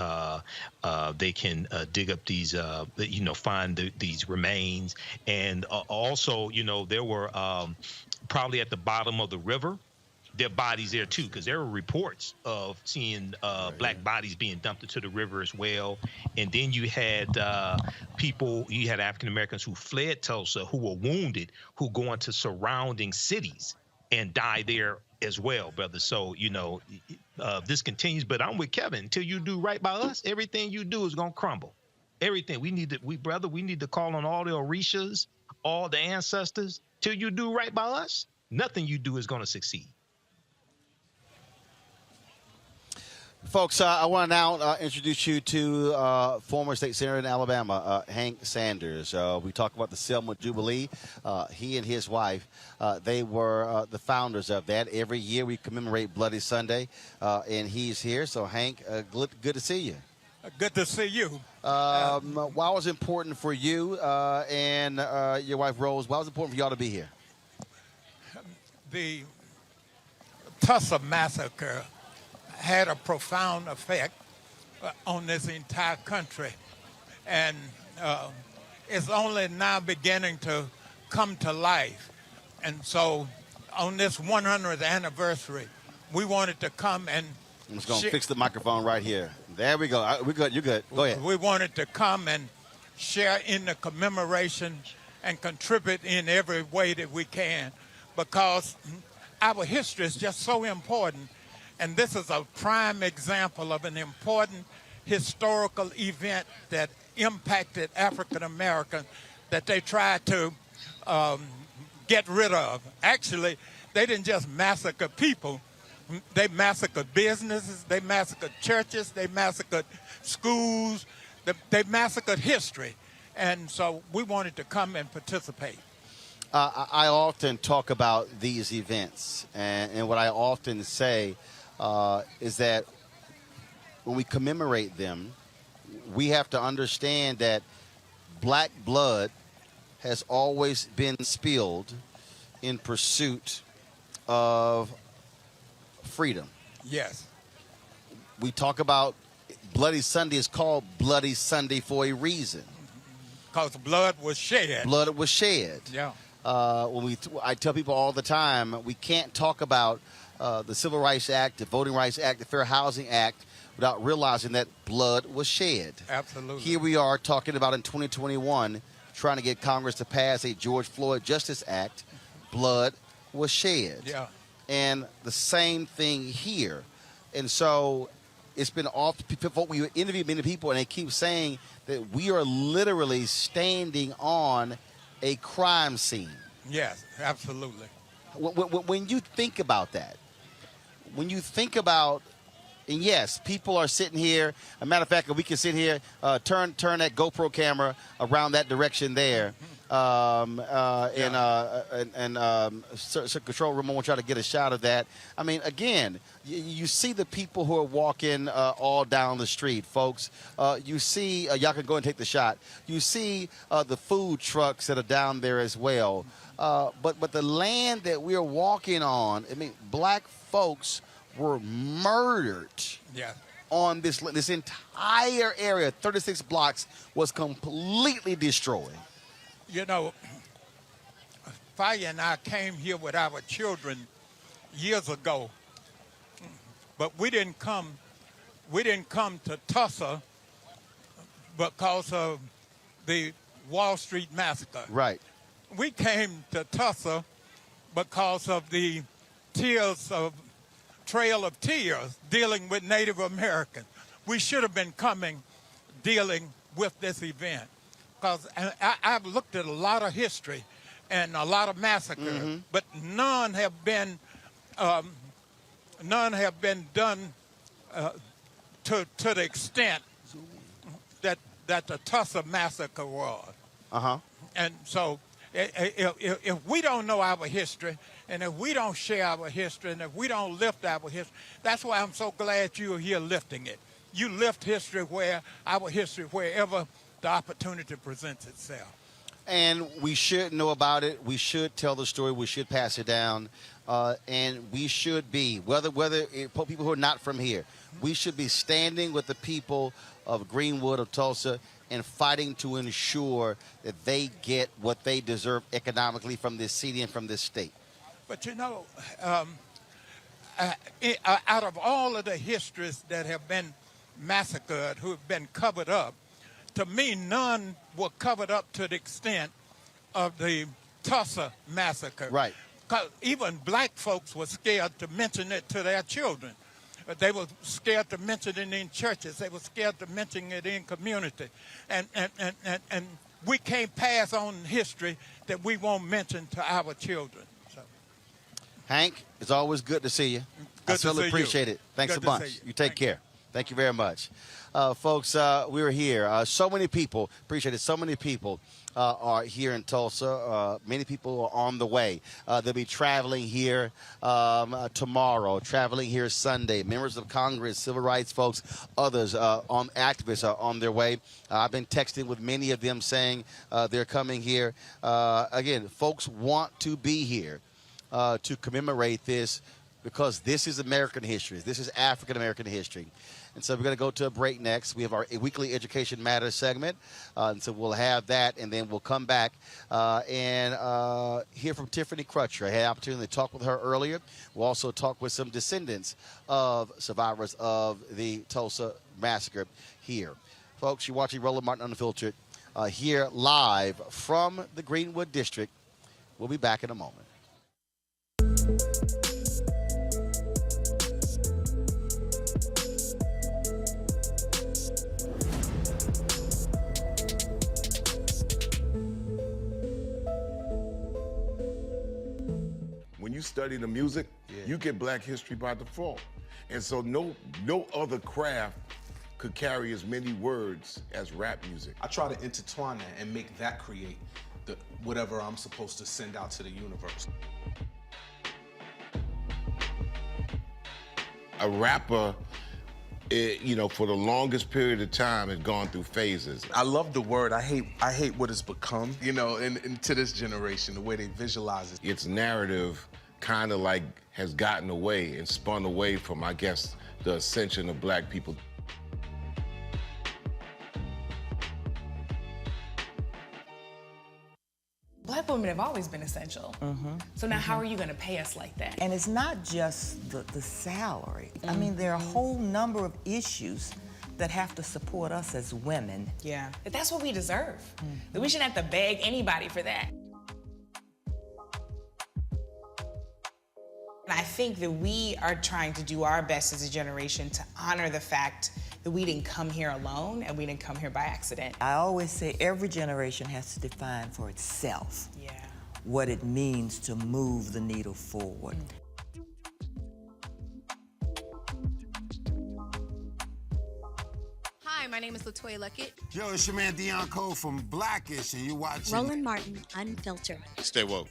they can dig up these, find these remains, and also, there were probably at the bottom of the river, their bodies there too, because there were reports of seeing black bodies being dumped into the river as well. And then you had you had African Americans who fled Tulsa, who were wounded, who go into surrounding cities and die there as well, brother. So this continues, but I'm with Kevin. Until you do right by us, everything you do is gonna crumble. Everything we need to call on all the Orishas, all the ancestors. Till you do right by us, nothing you do is gonna succeed. Folks, I want to now introduce you to former state senator in Alabama, Hank Sanders. We talk about the Selma Jubilee. He and his wife, they were the founders of that. Every year we commemorate Bloody Sunday, and he's here. So, Hank, good to see you. Good to see you. Why was it important for you and your wife, Rose, why was it important for y'all to be here? The Tulsa Massacre had a profound effect on this entire country, and it's only now beginning to come to life. And so on this 100th anniversary, we wanted to come and I'm just going to fix the microphone right here. There we go. We're good. You're good. Go ahead. We wanted to come and share in the commemoration and contribute in every way that we can, because our history is just so important. And this is a prime example of an important historical event that impacted African Americans that they tried to get rid of. Actually, they didn't just massacre people. They massacred businesses, they massacred churches, they massacred schools, they massacred history. And so we wanted to come and participate. I often talk about these events, and what I often say is that when we commemorate them, we have to understand that black blood has always been spilled in pursuit of freedom. Yes. We talk about Bloody Sunday is called Bloody Sunday for a reason. Because blood was shed. Blood was shed. Yeah. I tell people all the time, we can't talk about the Civil Rights Act, the Voting Rights Act, the Fair Housing Act without realizing that blood was shed. Absolutely. Here we are talking about in 2021 trying to get Congress to pass a George Floyd Justice Act. Blood was shed. Yeah. And the same thing here. And so it's been off. We interviewed many people, and they keep saying that we are literally standing on a crime scene. Yes, absolutely. When you think about that, when you think about, and yes, people are sitting here. As a matter of fact, we can sit here, turn that GoPro camera around that direction there, and control room. I want y'all to get a shot of that. I mean, again, you see the people who are walking all down the street, folks. You see, y'all can go and take the shot. You see the food trucks that are down there as well. But the land that we're walking on, I mean, black folks were murdered. Yeah. On this entire area, 36 blocks, was completely destroyed. You know, Faya and I came here with our children years ago, but we didn't come to Tulsa because of the Wall Street Massacre. Right. We came to Tulsa because of the trail of tears dealing with Native Americans. We should have been dealing with this event, because I've looked at a lot of history and a lot of massacres, but none have been done to the extent that the Tulsa Massacre was. And so if we don't know our history, and if we don't share our history, and if we don't lift our history, that's why I'm so glad you're here lifting it. You lift our history wherever the opportunity presents itself. And we should know about it. We should tell the story. We should pass it down. And we should be, whether people who are not from here, we should be standing with the people of Greenwood, of Tulsa, and fighting to ensure that they get what they deserve economically from this city and from this state. But you know, out of all of the histories that have been massacred, who have been covered up, to me, none were covered up to the extent of the Tulsa Massacre. Right. 'Cause even black folks were scared to mention it to their children. They were scared to mention it in churches. They were scared to mention it in community. And we can't pass on history that we won't mention to our children. So. Hank, it's always good to see you. I certainly appreciate it. Thanks a bunch. You take care. Thank you very much. Folks, we're here. So many people, appreciate it, so many people are here in Tulsa. Many people are on the way. They'll be traveling here tomorrow, traveling here Sunday. Members of Congress, civil rights folks, others, activists are on their way. I've been texting with many of them saying they're coming here. Again, folks want to be here to commemorate this, because this is American history. This is African American history. And so we're going to go to a break next. We have our weekly Education Matters segment. And so we'll have that, and then we'll come back and hear from Tiffany Crutcher. I had the opportunity to talk with her earlier. We'll also talk with some descendants of survivors of the Tulsa Massacre here. Folks, you're watching Roland Martin Unfiltered here live from the Greenwood District. We'll be back in a moment. When you study the music, you get Black history by default. And so no other craft could carry as many words as rap music. I try to intertwine that and make that create whatever I'm supposed to send out to the universe. A rapper, for the longest period of time, has gone through phases. I love the word. I hate what it's become, and to this generation, the way they visualize it. Its narrative kind of like has gotten away and spun away from, I guess, the ascension of Black people. Black women have always been essential. So now how are you going to pay us like that? And it's not just the salary. I mean, there are a whole number of issues that have to support us as women. Yeah. But that's what we deserve. That we shouldn't have to beg anybody for that. And I think that we are trying to do our best as a generation to honor the fact that we didn't come here alone and we didn't come here by accident. I always say every generation has to define for itself what it means to move the needle forward. Hi, my name is LaToya Luckett. Yo, it's your man Dion Cole from Blackish, and you're watching Roland Martin, Unfiltered. Stay woke.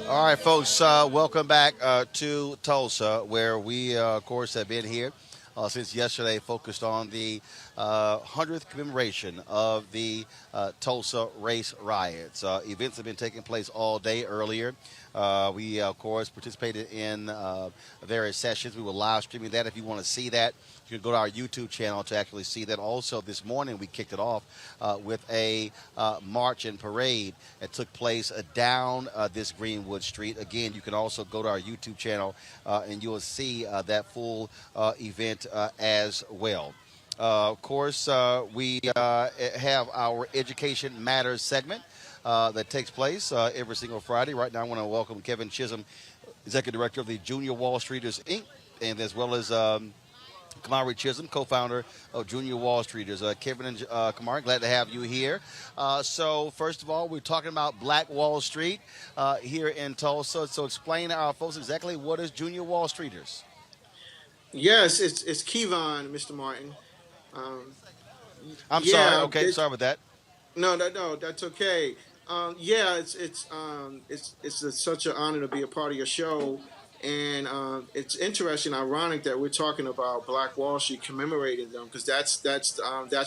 All right, folks, welcome back to Tulsa, where we, of course, have been here since yesterday, focused on the 100th commemoration of the Tulsa race riots. Events have been taking place all day earlier. We, of course, participated in various sessions. We were live streaming that. If you want to see that, you can go to our YouTube channel to actually see that. Also, this morning we kicked it off with a march and parade that took place down this Greenwood Street. Again, you can also go to our YouTube channel and you will see that full event as well. Of course, we have our Education Matters segment that takes place every single Friday. Right now, I want to welcome Kevin Chisholm, Executive Director of the Junior Wall Streeters, Inc., and as well as Kamari Chisholm, co-founder of Junior Wall Streeters. Kevin and Kamari, glad to have you here. So first of all, we're talking about Black Wall Street here in Tulsa. So explain to our folks exactly what is Junior Wall Streeters. Yes, it's Kevon, Mr. Martin. I'm sorry. Okay, sorry about that. No, that's okay. It's such an honor to be a part of your show. And it's interesting, ironic that we're talking about Black Wall Street, commemorating them, because that's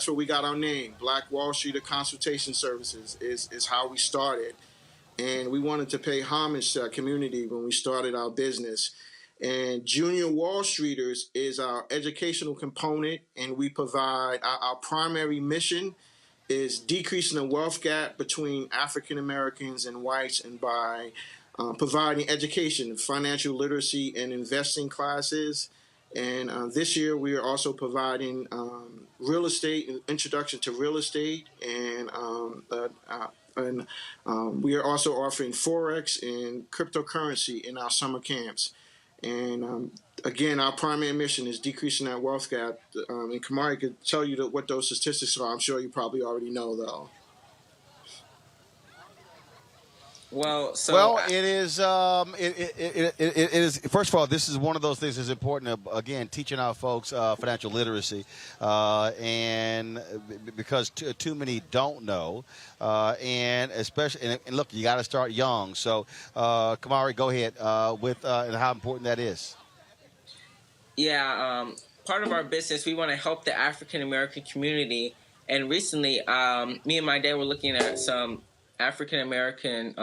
where we got our name. Black Wall Street of Consultation Services is how we started, and we wanted to pay homage to our community when we started our business. And Junior Wall Streeters is our educational component, and we provide our primary mission is decreasing the wealth gap between African Americans and whites, and by providing education, financial literacy, and investing classes. And this year we are also providing real estate, introduction to real estate, and we are also offering Forex and cryptocurrency in our summer camps. And again, our primary mission is decreasing that wealth gap. And Kamari could tell you what those statistics are. I'm sure you probably already know, though. Well, it is. It is. First of all, this is one of those things that's important. Again, teaching our folks financial literacy, and because too many don't know, and especially, and look, you got to start young. So, Kamari, go ahead with and how important that is. Yeah, part of our business, we want to help the African American community, and recently, me and my dad were looking at some African American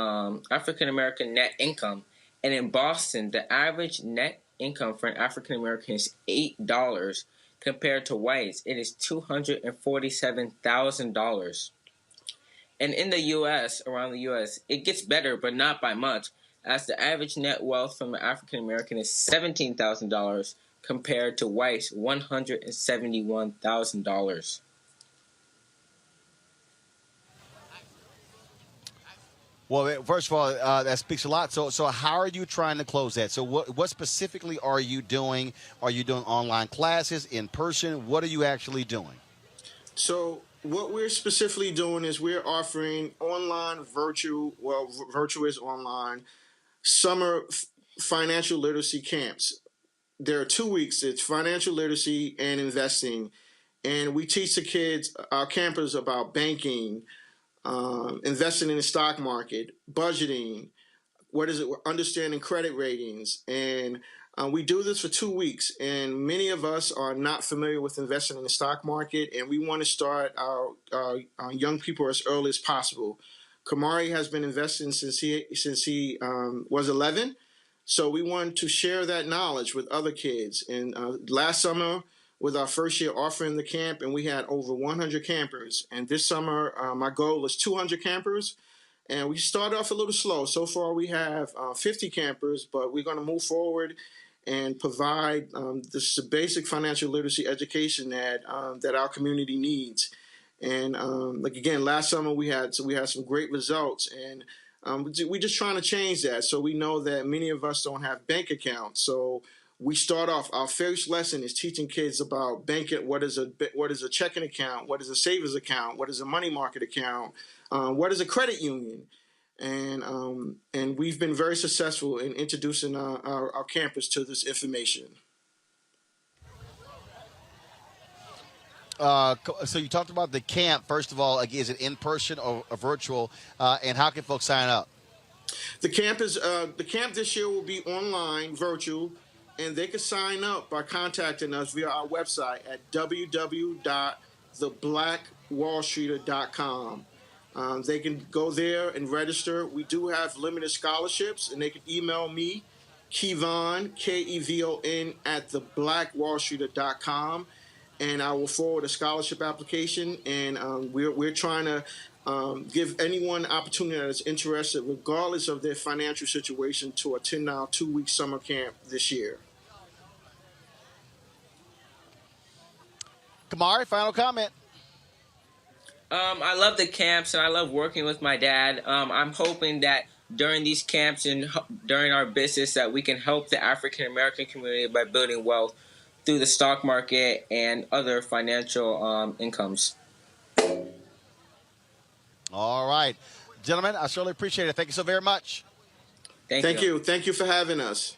net income, and in Boston, the average net income for an African American is $8 compared to whites. It is $247,000. And in the U.S., around the U.S., it gets better, but not by much, as the average net wealth from an African American is $17,000 compared to whites $171,000. Well, first of all, that speaks a lot. So how are you trying to close that? So what specifically are you doing? Are you doing online classes, in person? What are you actually doing? So what we're specifically doing is we're offering online, virtual is online, summer financial literacy camps. There are 2 weeks. It's financial literacy and investing. And we teach the kids, our campers, about banking, investing in the stock market, budgeting, understanding credit ratings. And we do this for 2 weeks. And many of us are not familiar with investing in the stock market, and we want to start our young people as early as possible. Kamari has been investing since he was 11. So we want to share that knowledge with other kids. And last summer, with our first year offering the camp, and we had over 100 campers. And this summer, my goal is 200 campers. And we started off a little slow. So far, we have 50 campers, but we're going to move forward and provide this basic financial literacy education that our community needs. And again, last summer we had some great results, and we're just trying to change that. So we know that many of us don't have bank accounts. So we start off, our first lesson is teaching kids about banking. What is a checking account? What is a savings account? What is a money market account? What is a credit union? And we've been very successful in introducing our campus to this information. So you talked about the camp. First of all, is it in person or virtual? And how can folks sign up? The camp this year will be online, virtual. and they can sign up by contacting us via our website at www.thebblackwallstreeter.com. They can go there and register. We do have limited scholarships, and they can email me, Kevon, Kevon, at thebblackwallstreeter.com, and I will forward a scholarship application. And we're trying to give anyone an opportunity that is interested, regardless of their financial situation, to attend our 2-week summer camp this year. Kamari, final comment. I love the camps and I love working with my dad. I'm hoping that during these camps and during our business that we can help the African American community by building wealth through the stock market and other financial incomes. All right. Gentlemen, I surely appreciate it. Thank you so very much. Thank you. Thank you for having us.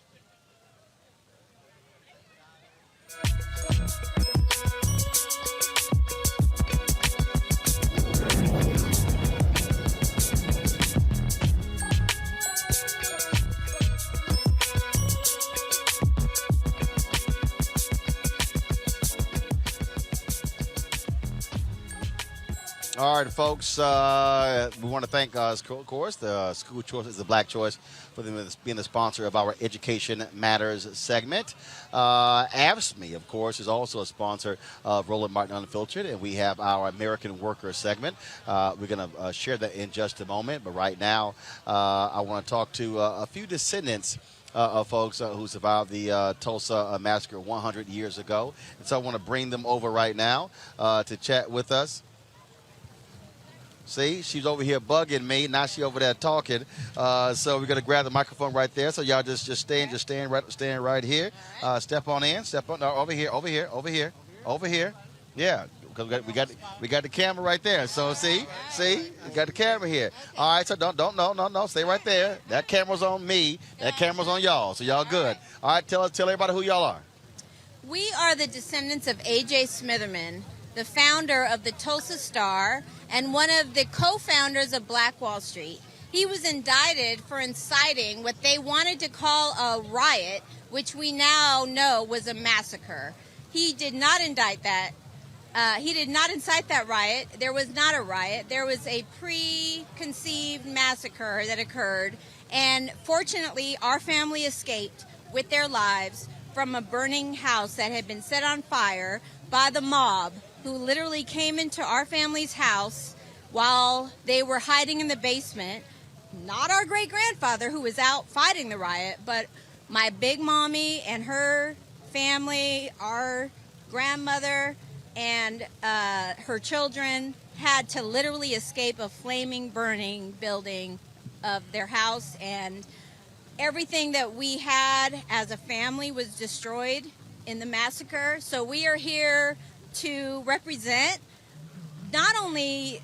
All right, folks, we want to thank, of course, the School Choice is the Black Choice for them being the sponsor of our Education Matters segment. AFSCME, of course, is also a sponsor of Roland Martin Unfiltered, and we have our American Worker segment. We're going to share that in just a moment, but right now I want to talk to a few descendants of folks who survived the Tulsa Massacre 100 years ago. And so I want to bring them over right now to chat with us. See, she's over here bugging me. Now she's over there talking. So we're gonna grab the microphone right there. So y'all just stand right here. Step on in. Step on. No, over here. Yeah, because we got the camera right there. So see, we got the camera here. All right. So no. Stay right there. That camera's on me. That camera's on y'all. So y'all good. All right. Tell everybody who y'all are. We are the descendants of A.J. Smitherman, the founder of the Tulsa Star and one of the co-founders of Black Wall Street. He was indicted for inciting what they wanted to call a riot, which we now know was a massacre. He did not indict that. He did not incite that riot. There was not a riot. There was a preconceived massacre that occurred. And fortunately, our family escaped with their lives from a burning house that had been set on fire by the mob, who literally came into our family's house while they were hiding in the basement. Not our great-grandfather, who was out fighting the riot, but my big mommy and her family, our grandmother and her children had to literally escape a flaming, burning building of their house, and everything that we had as a family was destroyed in the massacre. So we are here to represent, not only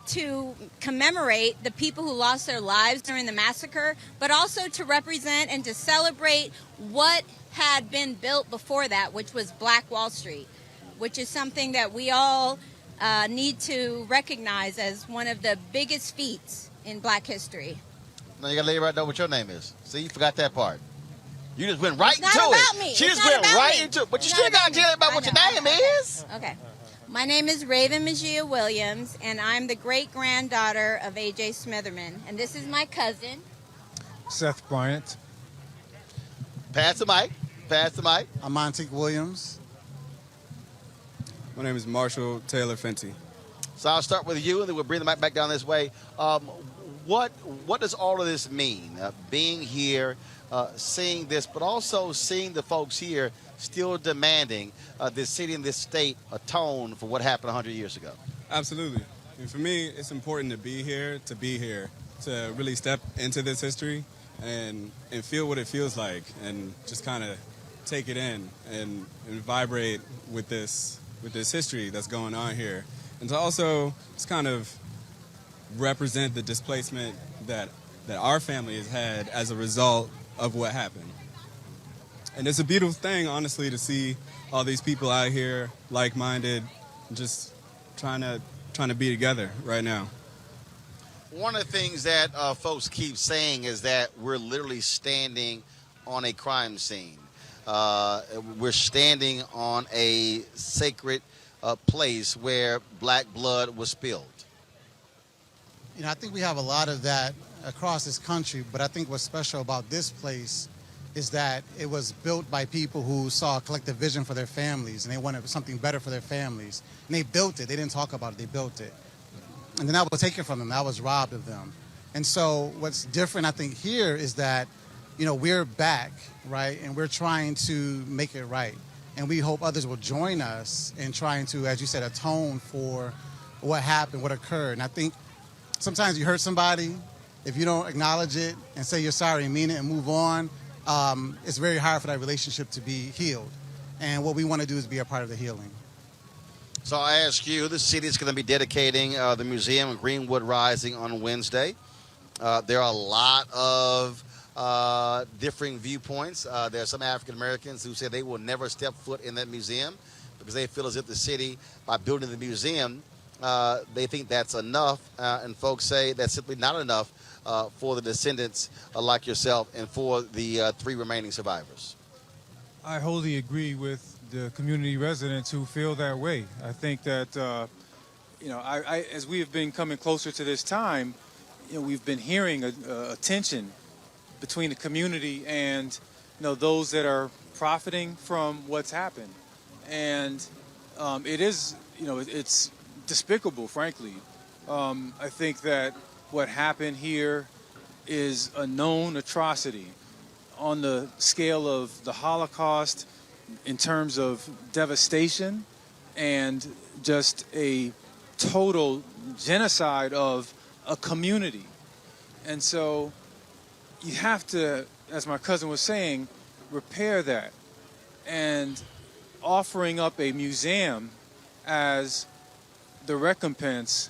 to commemorate the people who lost their lives during the massacre, but also to represent and to celebrate what had been built before that, which was Black Wall Street, which is something that we all need to recognize as one of the biggest feats in Black history. Now you got to let everybody know what your name is. See, you forgot that part. You just went right into It's not it. about me. She It's just not went about right me. into it. But It's you not still got to about tell everybody what your name is. Okay. My name is Raven Magia Williams, and I'm the great-granddaughter of A.J. Smitherman. And this is my cousin. Seth Bryant. Pass the mic. I'm Montique Williams. My name is Marshall Taylor Fenty. So I'll start with you, and then we'll bring the mic back down this way. What does all of this mean? Being here, seeing this, but also seeing the folks here still demanding this city and this state atone for what happened 100 years ago. Absolutely. And for me, it's important to be here, to really step into this history and feel what it feels like and just kind of take it in and vibrate with this history that's going on here. And to also just kind of represent the displacement that our family has had as a result of what happened. And it's a beautiful thing, honestly, to see all these people out here, like-minded, just trying to be together right now. One of the things that folks keep saying is that we're literally standing on a crime scene. We're standing on a sacred place where black blood was spilled. You know, I think we have a lot of that across this country, but I think what's special about this place is that it was built by people who saw a collective vision for their families, and they wanted something better for their families. And they built it. They didn't talk about it. They built it. And then that was taken from them. That was robbed of them. And so what's different, I think, here is that, you know, we're back, right? And we're trying to make it right. And we hope others will join us in trying to, as you said, atone for what happened, what occurred. And I think sometimes you hurt somebody, if you don't acknowledge it and say you're sorry and mean it and move on, it's very hard for that relationship to be healed. And what we want to do is be a part of the healing. So I ask you, the city is going to be dedicating the museum of Greenwood Rising on Wednesday. There are a lot of differing viewpoints. There are some African Americans who say they will never step foot in that museum because they feel as if the city, by building the museum, they think that's enough. And folks say that's simply not enough for the descendants like yourself and for the 3 remaining survivors. I wholly agree with the community residents who feel that way. I think that, you know, as we have been coming closer to this time, you know, we've been hearing a tension between the community and, you know, those that are profiting from what's happened. And it is, you know, it's despicable, frankly. I think that what happened here is a known atrocity on the scale of the Holocaust in terms of devastation and just a total genocide of a community. And so you have to, as my cousin was saying, repair that. And offering up a museum as the recompense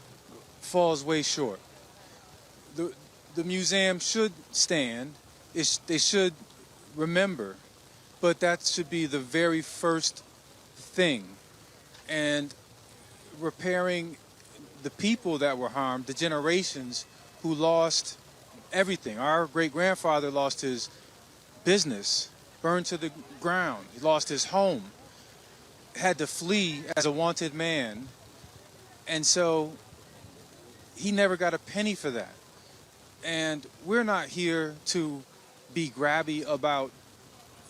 falls way short. The museum should stand. They should remember, but that should be the very first thing. And repairing the people that were harmed, the generations who lost everything. Our great-grandfather lost his business, burned to the ground. He lost his home, had to flee as a wanted man. And so he never got a penny for that. And we're not here to be grabby about,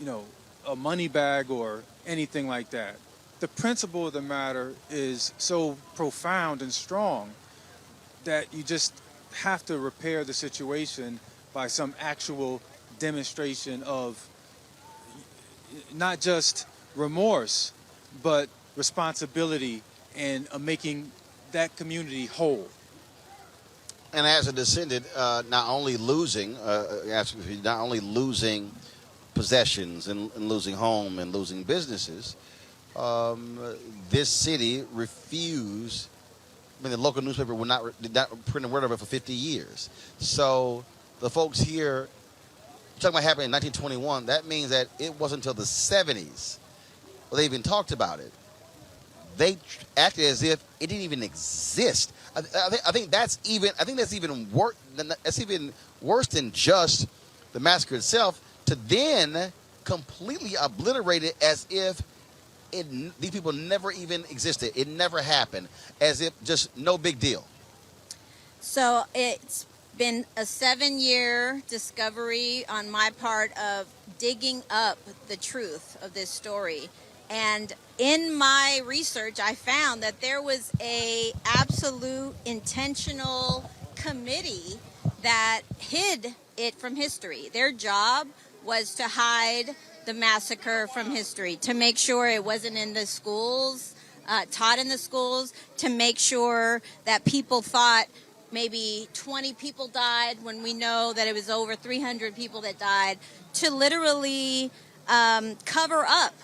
you know, a money bag or anything like that. The principle of the matter is so profound and strong that you just have to repair the situation by some actual demonstration of not just remorse, but responsibility and making that community whole. And as a descendant, not only losing possessions and losing home and losing businesses, this city refused. I mean, the local newspaper did not print a word of it for 50 years. So the folks here, talking about happening in 1921, that means that it wasn't until the 70s where they even talked about it. They acted as if it didn't even exist. I think that's even worse. That's even worse than just the massacre itself. To then completely obliterate it as if these people never even existed. It never happened. As if just no big deal. So it's been a 7-year discovery on my part of digging up the truth of this story. And in my research, I found that there was a absolute intentional committee that hid it from history. Their job was to hide the massacre from history, to make sure it wasn't in the schools, taught in the schools, to make sure that people thought maybe 20 people died when we know that it was over 300 people that died, to literally cover up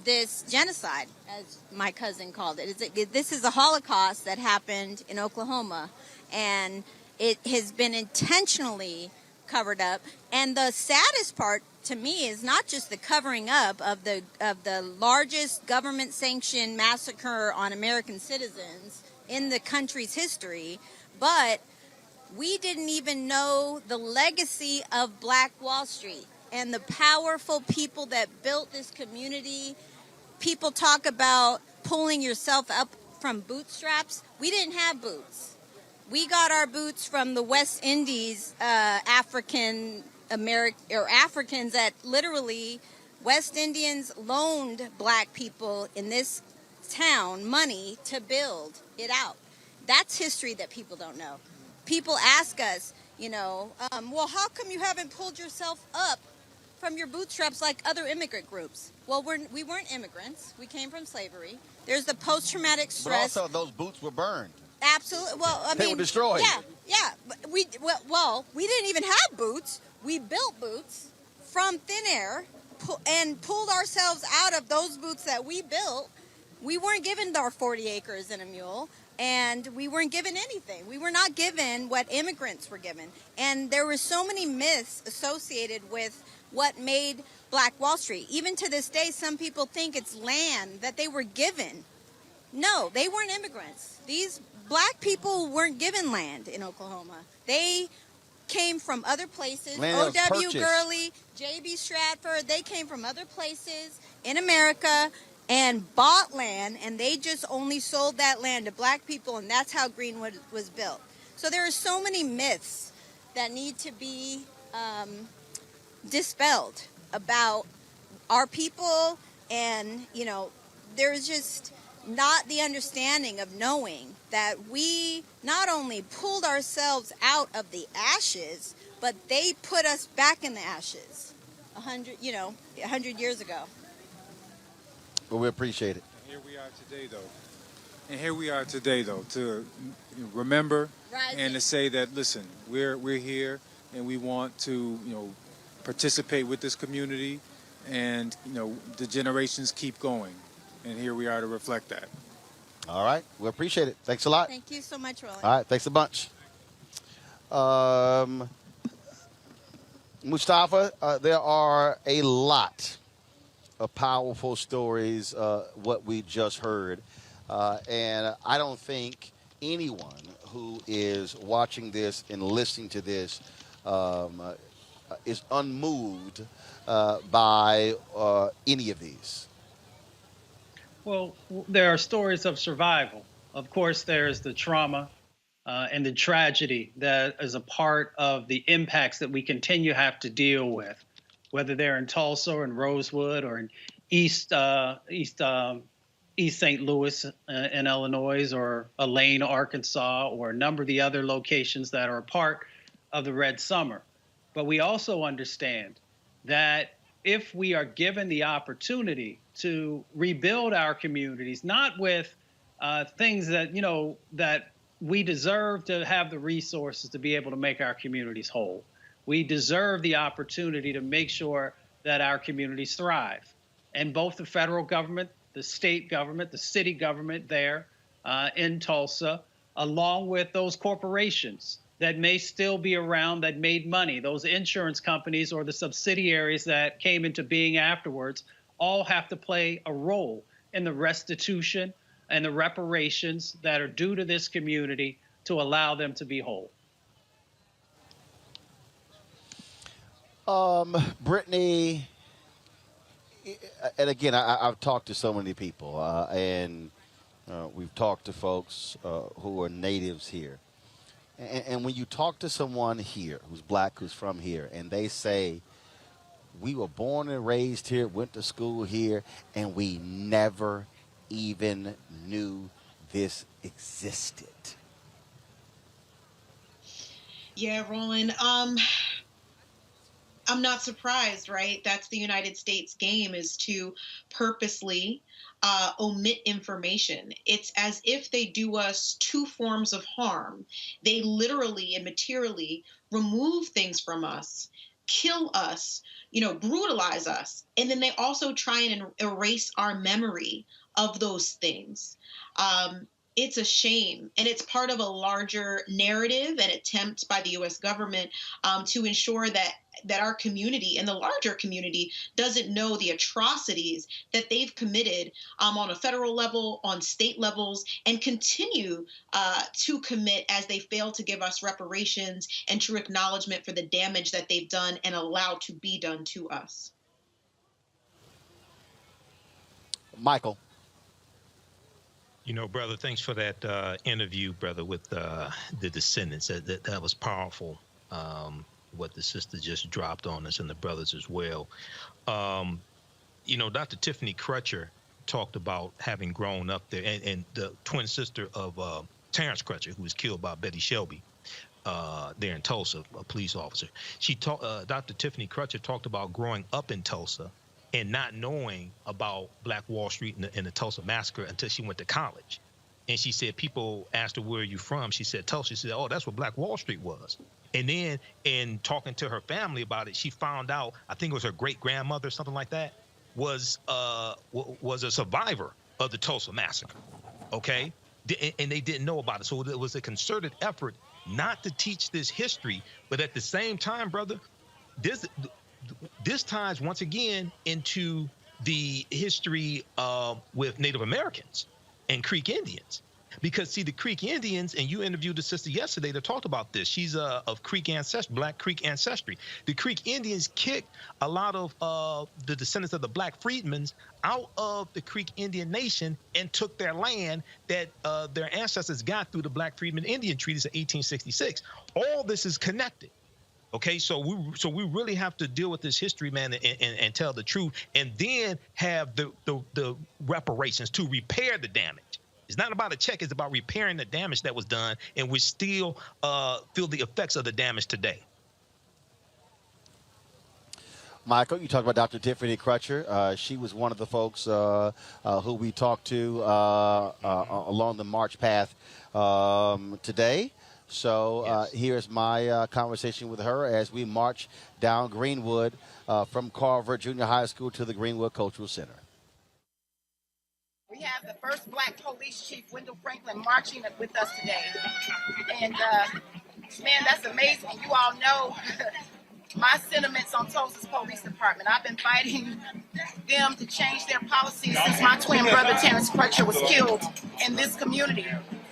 this genocide, as my cousin called it. This is a Holocaust that happened in Oklahoma, and it has been intentionally covered up. And the saddest part to me is not just the covering up of the largest government-sanctioned massacre on American citizens in the country's history, but we didn't even know the legacy of Black Wall Street. and the powerful people that built this community. People talk about pulling yourself up from bootstraps. We didn't have boots. We got our boots from the West Indies, Africans that literally West Indians loaned black people in this town money to build it out. That's history that people don't know. People ask us, well, how come you haven't pulled yourself up from your bootstraps like other immigrant groups? Well, we weren't immigrants. We came from slavery. There's the post-traumatic stress. But also, those boots were burned. Absolutely. Well, I mean, they were destroyed. Yeah. But we didn't even have boots. We built boots from thin air and pulled ourselves out of those boots that we built. We weren't given our 40 acres and a mule, and we weren't given anything. We were not given what immigrants were given. And there were so many myths associated with what made Black Wall Street. Even to this day, some people think it's land that they were given. No, they weren't immigrants. These black people weren't given land in Oklahoma. They came from other places. O.W. Gurley, J.B. Stratford, they came from other places in America and bought land, and they just only sold that land to black people, and that's how Greenwood was built. So there are so many myths that need to be dispelled about our people, and there's just not the understanding of knowing that we not only pulled ourselves out of the ashes, but they put us back in the ashes 100 years ago. Well, we appreciate it. And here we are today, though, to remember and to say that, listen, we're here and we want to, participate with this community, and, the generations keep going. And here we are to reflect that. All right. We appreciate it. Thanks a lot. Thank you so much, Roland. All right. Thanks a bunch. Mustafa, there are a lot of powerful stories, what we just heard. And I don't think anyone who is watching this and listening to this is unmoved by any of these. Well, there are stories of survival. Of course, there's the trauma and the tragedy that is a part of the impacts that we continue to have to deal with, whether they're in Tulsa or in Rosewood or in East St. Louis in Illinois, or Elaine, Arkansas, or a number of the other locations that are a part of the Red Summer. But we also understand that if we are given the opportunity to rebuild our communities, not with things that, that we deserve to have the resources to be able to make our communities whole. We deserve the opportunity to make sure that our communities thrive. And both the federal government, the state government, the city government there in Tulsa, along with those corporations that may still be around that made money, those insurance companies or the subsidiaries that came into being afterwards, all have to play a role in the restitution and the reparations that are due to this community to allow them to be whole. Brittany, and again, I've talked to so many people, and we've talked to folks who are natives here. And when you talk to someone here who's black, who's from here, and they say, we were born and raised here, went to school here, and we never even knew this existed. Yeah, Roland. I'm not surprised, right? That's the United States game, is to purposely omit information. It's as if they do us two forms of harm. They literally and materially remove things from us, kill us, brutalize us. And then they also try and erase our memory of those things. it's a shame, and it's part of a larger narrative and attempt by the U.S. government to ensure that our community and the larger community doesn't know the atrocities that they've committed on a federal level, on state levels, and continue to commit as they fail to give us reparations and true acknowledgement for the damage that they've done and allowed to be done to us. Michael. You know, brother, thanks for that interview, brother, with the descendants. That was powerful, what the sister just dropped on us and the brothers as well. You know, Dr. Tiffany Crutcher talked about having grown up there, and the twin sister of Terrence Crutcher, who was killed by Betty Shelby there in Tulsa, a police officer. Dr. Tiffany Crutcher talked about growing up in Tulsa and not knowing about Black Wall Street and the Tulsa Massacre until she went to college. And she said, people asked her, where are you from? She said, Tulsa. She said, oh, that's what Black Wall Street was. And then in talking to her family about it, she found out, I think it was her great-grandmother, something like that, was a survivor of the Tulsa Massacre, okay? And they didn't know about it. So it was a concerted effort not to teach this history, but at the same time, brother, this ties once again into the history with Native Americans and Creek Indians. Because, see, the Creek Indians, and you interviewed the sister yesterday that talked about this. She's of Creek ancestry, Black Creek ancestry. The Creek Indians kicked a lot of the descendants of the Black freedmen out of the Creek Indian Nation and took their land that their ancestors got through the Black Freedmen Indian Treaties of 1866. All this is connected. Okay, so we really have to deal with this history, man, and tell the truth, and then have the reparations to repair the damage. It's not about a check; it's about repairing the damage that was done, and we still feel the effects of the damage today. Michael, you talked about Dr. Tiffany Crutcher. She was one of the folks who we talked to along the march path today. So here's my conversation with her as we march down Greenwood from Carver Junior High School to the Greenwood Cultural Center. We have the first Black police chief, Wendell Franklin, marching with us today. And, man, that's amazing. You all know my sentiments on Tulsa's police department. I've been fighting them to change their policies since my twin brother, Terrence Crutcher, was killed in this community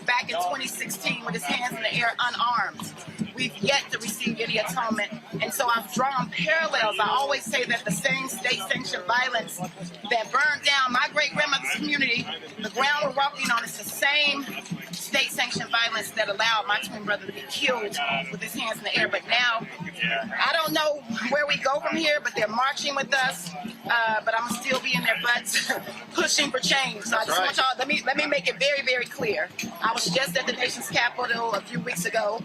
back in 2016 with his hands in the air unarmed. We've yet to receive any atonement. And so I've drawn parallels. I always say that the same state-sanctioned violence that burned down my great-grandmother's community, the ground we're walking on, is the same state-sanctioned violence that allowed my twin brother to be killed with his hands in the air. But now, I don't know where we go from here, but they're marching with us. But I'm going to still be in their butts pushing for change. So I just want y'all, let me make it very, very clear. I was just at the nation's capital a few weeks ago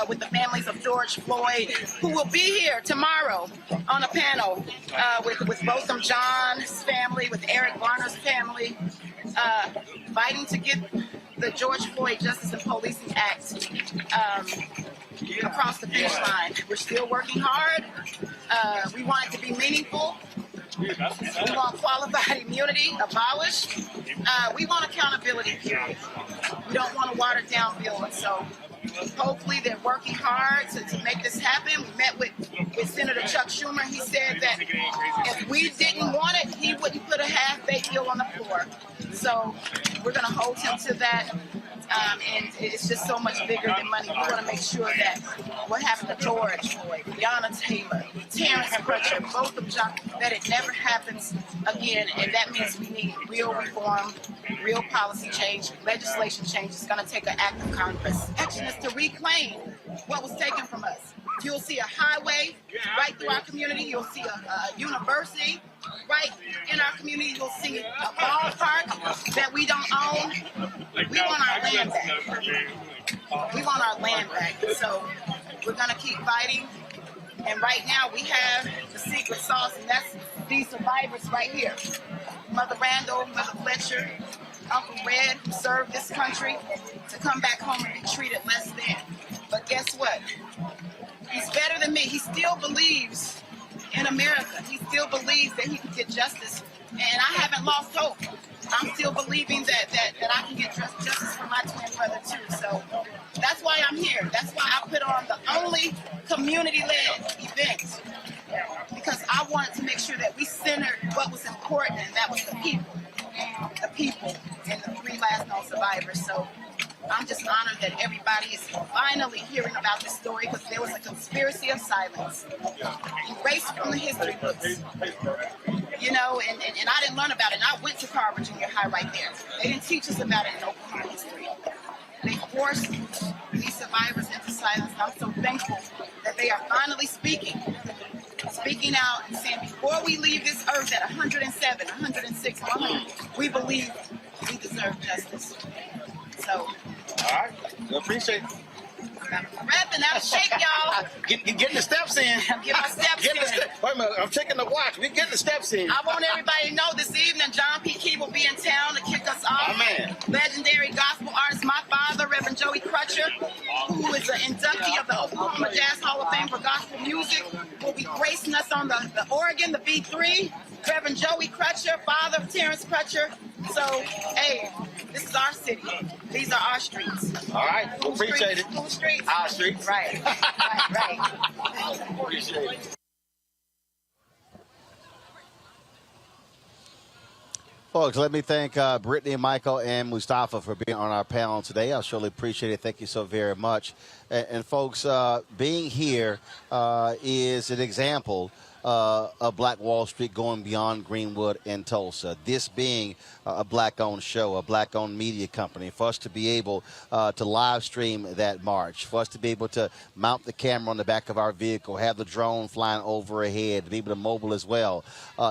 with the families of George Floyd, who will be here tomorrow on a panel with Botham John's family, with Eric Garner's family, fighting to get the George Floyd Justice and Policing Act across the finish line. We're still working hard. We want it to be meaningful. We want qualified immunity abolished. We want accountability, period. We don't want a watered down bill. And so hopefully they're working hard to make this happen. We met with Senator Chuck Schumer. He said that if we didn't want it, he wouldn't put a half-baked bill on the floor. So we're going to hold him to that. And it's just so much bigger than money. We want to make sure that what happened to George Floyd, Breonna Taylor, Terrence Crutcher, both of them, that it never happens again. And that means we need real reform, real policy change, legislation change. It's going to take an act of Congress. Action is to reclaim what was taken from us. You'll see a highway right through our community. You'll see a university right in our community. You'll see a ballpark that we don't own. We want our land back. We want our land back. So we're going to keep fighting. And right now we have the secret sauce, and that's these survivors right here. Mother Randall, Mother Fletcher, Uncle Red, who served this country, to come back home and be treated less than. But guess what? He's better than me. He still believes in America. He still believes that he can get justice. And I haven't lost hope. I'm still believing that I can get justice for my twin brother too. So that's why I'm here. That's why I put on the only community-led event, because I wanted to make sure that we centered what was important, and that was the people, and the 3 last known survivors. So I'm just honored that everybody is finally hearing about this story, because there was a conspiracy of silence, erased from the history books. You know, and I didn't learn about it. And I went to Carver Junior High right there. They didn't teach us about it in Oklahoma history. They forced these survivors into silence. And I'm so thankful that they are finally speaking out and saying, before we leave this earth at 107, 106, 100, we believe we deserve justice. So, all right, we appreciate it. Rapping out of shape, y'all. Getting the steps in. I'm getting my steps in. Wait a minute, I'm checking the watch. We're getting the steps in. I want everybody to know this evening, John P. Key will be in town to kick us off. Oh, man. Legendary gospel artist, my father, Reverend Joey Crutcher, who is an inductee of the Oklahoma Jazz Hall of Fame for gospel music, will be gracing us on the organ, the B3. Reverend Joey Crutcher, father of Terrence Crutcher. So, hey, this is our city. These are our streets. All right, appreciate it. Whose streets? Our streets. Right. Appreciate it. Folks, let me thank Brittany, Michael, and Mustafa for being on our panel today. I surely appreciate it. Thank you so very much. And folks, being here is an example of Black Wall Street going beyond Greenwood and Tulsa. This being a Black-owned show, a Black-owned media company, for us to be able to live stream that march, for us to be able to mount the camera on the back of our vehicle, have the drone flying overhead, to be able to mobile as well.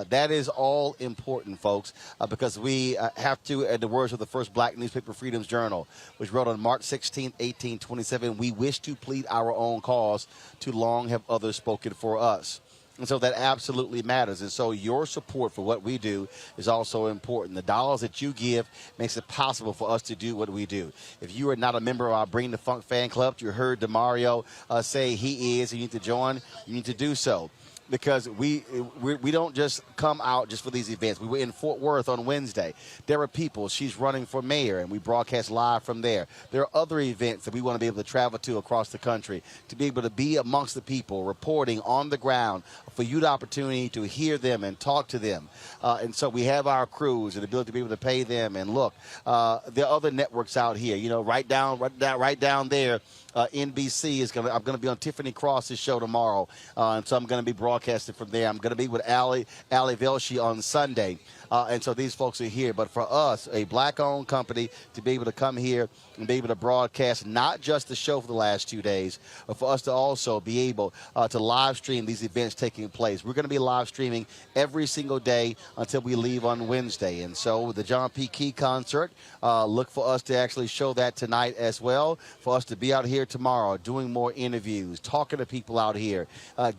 That is all important, folks, because we have to, in the words of the first Black newspaper, Freedom's Journal, which wrote on March 16, 1827, we wish to plead our own cause, too long have others spoken for us. And so that absolutely matters. And so your support for what we do is also important. The dollars that you give makes it possible for us to do what we do. If you are not a member of our Bring the Funk fan club, you heard DeMario say he is, and you need to join, you need to do so. Because we don't just come out just for these events. We were in Fort Worth on Wednesday. There are people. She's running for mayor, and we broadcast live from there. There are other events that we want to be able to travel to across the country, to be able to be amongst the people, reporting on the ground, for you the opportunity to hear them and talk to them. And so we have our crews and the ability to be able to pay them. And look, there are other networks out here. You know, right down there. NBC is I'm going to be on Tiffany Cross's show tomorrow, and so I'm going to be broadcasting from there. I'm going to be with Ali Velshi on Sunday, and so these folks are here. But for us, a Black-owned company, to be able to come here and be able to broadcast not just the show for the last 2 days, but for us to also be able to live stream these events taking place. We're going to be live streaming every single day until we leave on Wednesday. And so the John P. Key concert, look for us to actually show that tonight as well, for us to be out here tomorrow doing more interviews, talking to people out here,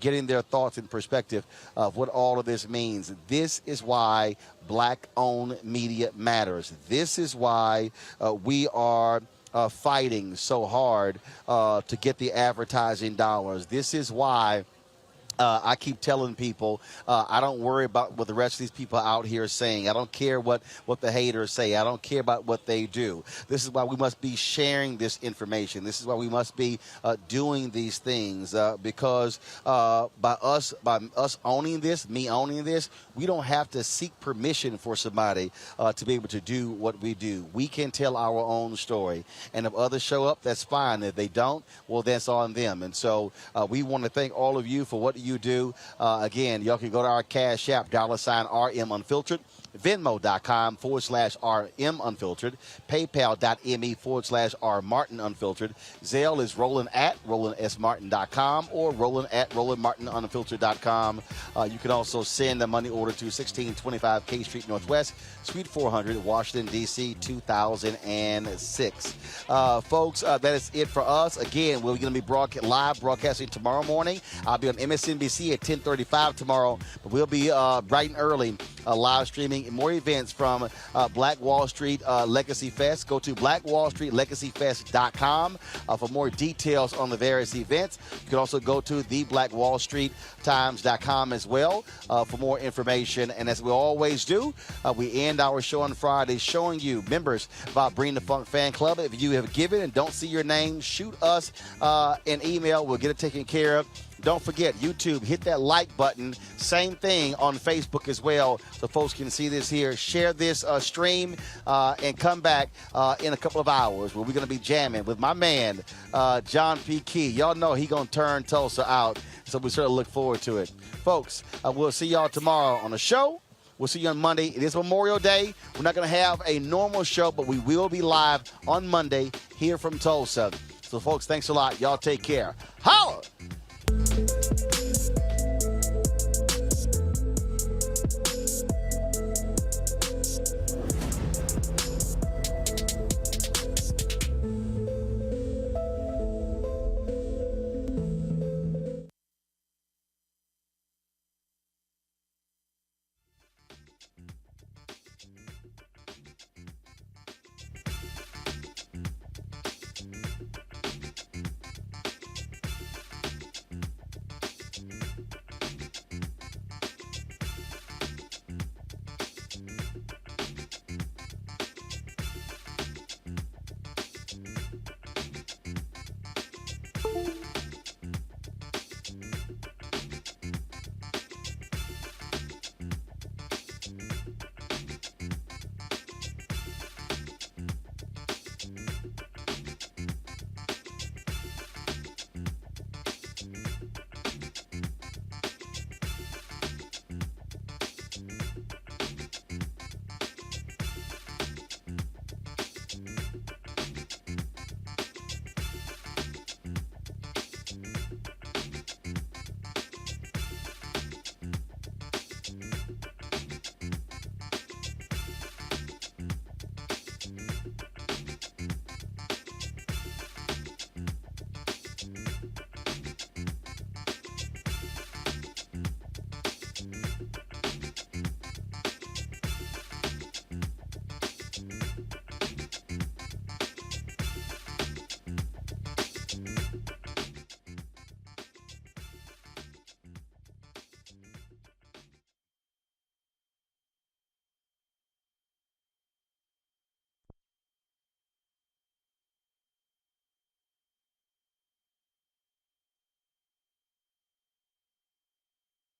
getting their thoughts and perspective of what all of this means. This is why Black-owned media matters. This is why we are fighting so hard to get the advertising dollars. This is why I keep telling people, I don't worry about what the rest of these people out here are saying. I don't care what the haters say. I don't care about what they do. This is why we must be sharing this information. This is why we must be doing these things, because by us owning this, me owning this, we don't have to seek permission for somebody to be able to do what we do. We can tell our own story. And if others show up, that's fine. If they don't, well, that's on them. And so we want to thank all of you for what you do. Again, y'all can go to our Cash App, $RM Unfiltered, Venmo.com/RM Unfiltered, PayPal.me/R Martin Unfiltered. Zelle is Roland at RolandSMartin.com or Roland at RolandMartinUnfiltered.com. You can also send a money order to 1625 K Street Northwest, Suite 400, Washington, D.C., 2006. Folks, that is it for us. Again, we're going to be live broadcasting tomorrow morning. I'll be on MSNBC at 10:35 tomorrow, but we'll be bright and early live streaming more events from Black Wall Street Legacy Fest. Go to blackwallstreetlegacyfest.com for more details on the various events. You can also go to thebblackwallstreettimes.com as well for more information. And as we always do, we end our show on Friday showing you, members of Bring the Funk Fan Club, if you have given and don't see your name, shoot us an email. We'll get it taken care of. Don't forget, YouTube, hit that like button. Same thing on Facebook as well, so folks can see this here. Share this stream and come back in a couple of hours where we're going to be jamming with my man, John P. Key. Y'all know he going to turn Tulsa out, so we sort of look forward to it. Folks, we'll see y'all tomorrow on the show. We'll see you on Monday. It is Memorial Day. We're not going to have a normal show, but we will be live on Monday here from Tulsa. So, folks, thanks a lot. Y'all take care. Holla!